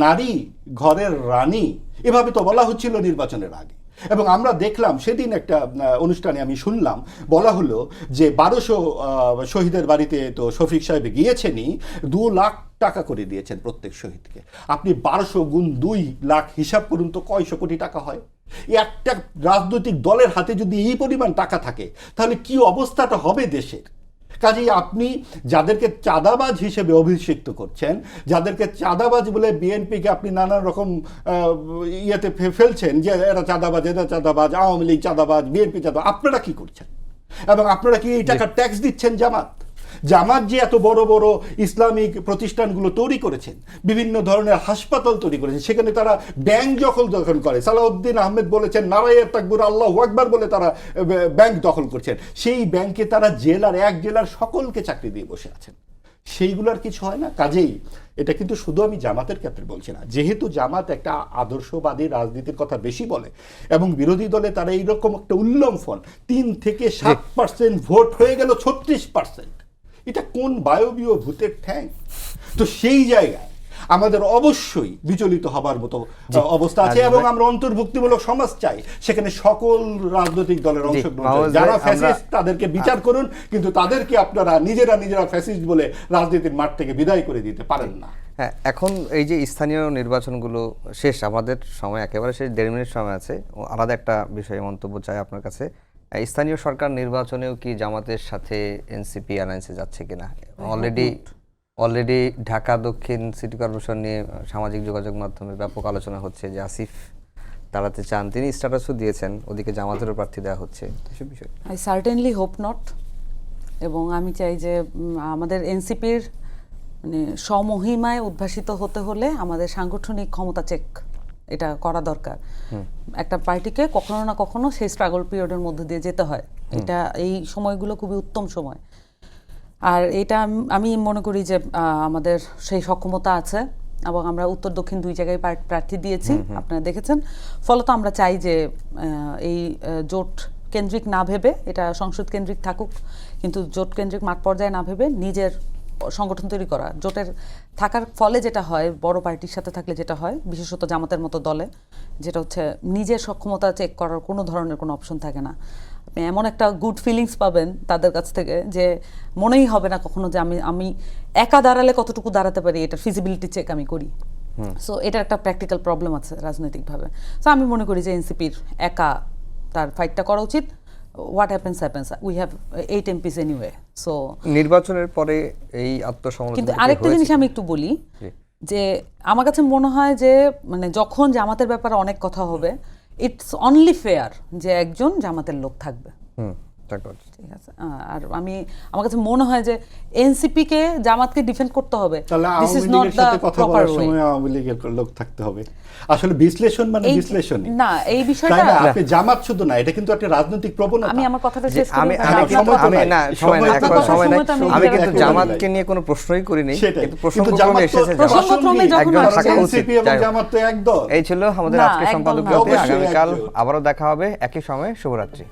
নারী ঘরের রানী, এভাবে তো বলা হচ্ছিল নির্বাচনের আগে। এবং আমরা দেখলাম সেদিন একটা অনুষ্ঠানে আমি শুনলাম বলা হলো যে 1200 শহীদের বাড়িতে তো শফিক সাহেব গিয়েছেনই, 2 লাখ টাকা করে দিয়েছেন প্রত্যেক শহীদকে। আপনি 1200 গুণ 2 লাখ হিসাব করুন তো কয়শো কোটি টাকা হয়। একটা রাজনৈতিক দলের হাতে যদি এই পরিমাণ টাকা থাকে তাহলে কি অবস্থাটা হবে দেশের। কাজেই আপনি যাদেরকে চাঁদাবাজ হিসেবে অভিষিক্ত করছেন, যাদেরকে চাঁদাবাজ বলে বিএনপিকে আপনি নানান রকম ইয়েতে ফেলছেন যে এরা চাঁদাবাজ, এরা চাঁদাবাজ, আওয়ামী লীগ চাঁদাবাজ, বিএনপি চাঁদাবাজ, আপনারা কি করছেন? এবং আপনারা কি এই টাকার ট্যাক্স দিচ্ছেন জামাত যে এত বড় বড় ইসলামিক প্রতিষ্ঠানগুলো তৈরি করেছেন, বিভিন্ন ধরনের হাসপাতাল তৈরি করেছেন, সেখানে তারা ব্যাংক দখল করে, সালাউদ্দিন আহমেদ বলেছেন নারায়ে তাকবীর আল্লাহু আকবার বলে তারা ব্যাংক দখল করছেন, সেই ব্যাংকে তারা এক জেলার সকলকে চাকরি দিয়ে বসে আছেন। সেইগুলোর কিছু হয় না। কাজেই এটা কিন্তু শুধু আমি জামাতের ক্ষেত্রে বলছি না, যেহেতু জামাত একটা আদর্শবাদী রাজনীতির কথা বেশি বলে এবং বিরোধী দলে তারা এইরকম একটা উল্লম্ফন 3 থেকে 7% ভোট হয়ে গেল 36%, এটা কোন বায়বীয় ভূতের ঠ্যাং? তো সেই জায়গায় আমাদের অবশ্যই বিচলিত হবার মতো অবস্থা আছে এবং আমরা অন্তর্ভুক্তিমূলক সমাজ চাই, সেখানে সকল রাজনৈতিক দলের অংশগ্রহণ চাই। যারা ফ্যাসিস্ট তাদেরকে বিচার করুন, কিন্তু তাদেরকে আপনারা নিজেরা ফ্যাসিস্ট বলে রাজনীতির মাঠ থেকে বিদায় করে দিতে পারেন না। হ্যাঁ, এখন এই যে স্থানীয় নির্বাচনগুলো শেষ, আমাদের সময় একেবারে শেষ, 1.5 মিনিট সময় আছে। আলাদা একটা বিষয়ে মন্তব্য চাই আপনার কাছে। স্থানীয় সরকার নির্বাচনেও কি জামাতের সাথে এনসিপি অ্যালায়েন্সে যাচ্ছে কিনা? অলরেডি ঢাকা দক্ষিণ সিটি কর্পোরেশন নিয়ে সামাজিক যোগাযোগ মাধ্যমে ব্যাপক আলোচনা হচ্ছে যে আসিফ দাঁড়াতে চান, তিনি স্ট্যাটাসও দিয়েছেন, ওদিকে জামাতেরও প্রার্থী দেওয়া হচ্ছে, এসব বিষয়। I certainly hope not. এবং আমি চাই যে আমাদের এনসিপির মানে স্বমহিমায় উদ্ভাসিত হতে হলে আমাদের সাংগঠনিক ক্ষমতা চেক এটা করা দরকার। একটা পার্টিকে কখনো না কখনো সেই স্ট্রাগল পিরিয়ডের মধ্যে দিয়ে যেতে হয়, এটা এই সময়গুলো খুবই উত্তম সময়। আর এটা আমি মনে করি যে আমাদের সেই সক্ষমতা আছে এবং আমরা উত্তর দক্ষিণ 2 জায়গায় প্রার্থী দিয়েছি, আপনারা দেখেছেন। ফলত আমরা চাই যে এই জোট কেন্দ্রিক না ভেবে, এটা সংসদ কেন্দ্রিক থাকুক, কিন্তু জোট কেন্দ্রিক মাঠ পর্যায়ে না ভেবে নিজের সংগঠন তৈরি করা। জোটের থাকার ফলে যেটা হয়, বড় পার্টির সাথে থাকলে যেটা হয়, বিশেষত জামাতের মতো দলে, যেটা হচ্ছে নিজের সক্ষমতা চেক করার কোনো ধরনের কোনো অপশন থাকে না। আপনি এমন একটা গুড ফিলিংস পাবেন তাদের কাছ থেকে যে মনেই হবে না কখনো যে আমি একা দাঁড়ালে কতটুকু দাঁড়াতে পারি, এটা ফিজিবিলিটি চেক আমি করি। সো এটা একটা প্র্যাকটিক্যাল প্রবলেম আছে রাজনৈতিকভাবে। সো আমি মনে করি যে এনসিপির একা তার ফাইটটা করা উচিত। What happens happens, we have 8 MPs anyway. So নির্বাচনের পরে এই আত্মসমালোচনা কিন্তু আরেকটা জিনিস আমি একটু বলি, যে আমার কাছে মনে হয় যে মানে যখন জামাতের ব্যাপারে অনেক কথা হবে, ইটস অনলি ফেয়ার যে একজন জামাতের লোক থাকবে। ঠিক আছে। আর আমার কাছে মনে হয় যে এনসিপি কে জামাতকে ডিফেন্ড করতে হবে। তাহলে দিস ইজ আওয়ামী নট লীগের দ্য সাথে কথা প্রপার বলার ওয়ে। সময় আওয়ামী লীগের লোক থাকতে হবে। আসলে বিশ্লেষণ মানে বিশ্লেষণই না, এই তাই বিষয়টা না? আপনি জামাত শুধু না, এটা কিন্তু একটা রাজনৈতিক প্রবণতা। আমি আমার কথাটা শেষ করি। আমি সময় কিন্তু জামাতকে নিয়ে কোনো প্রশ্নই করিনি, সেটাই। কিন্তু প্রসঙ্গ কিন্তু ক্রমে জামাত তো এসেছে প্রসঙ্গক্রমে যখন একজন আসছে, থাকা উচিত। এনসিপি এবং জামাত তো এক দল। এই ছিল আমাদের না, আজকের একদল না। সম্পাদকীয়তে। অবশ্যই আগামীকাল একদল। আবারও দেখা হবে একই সময়ে। শুভরাত্রি।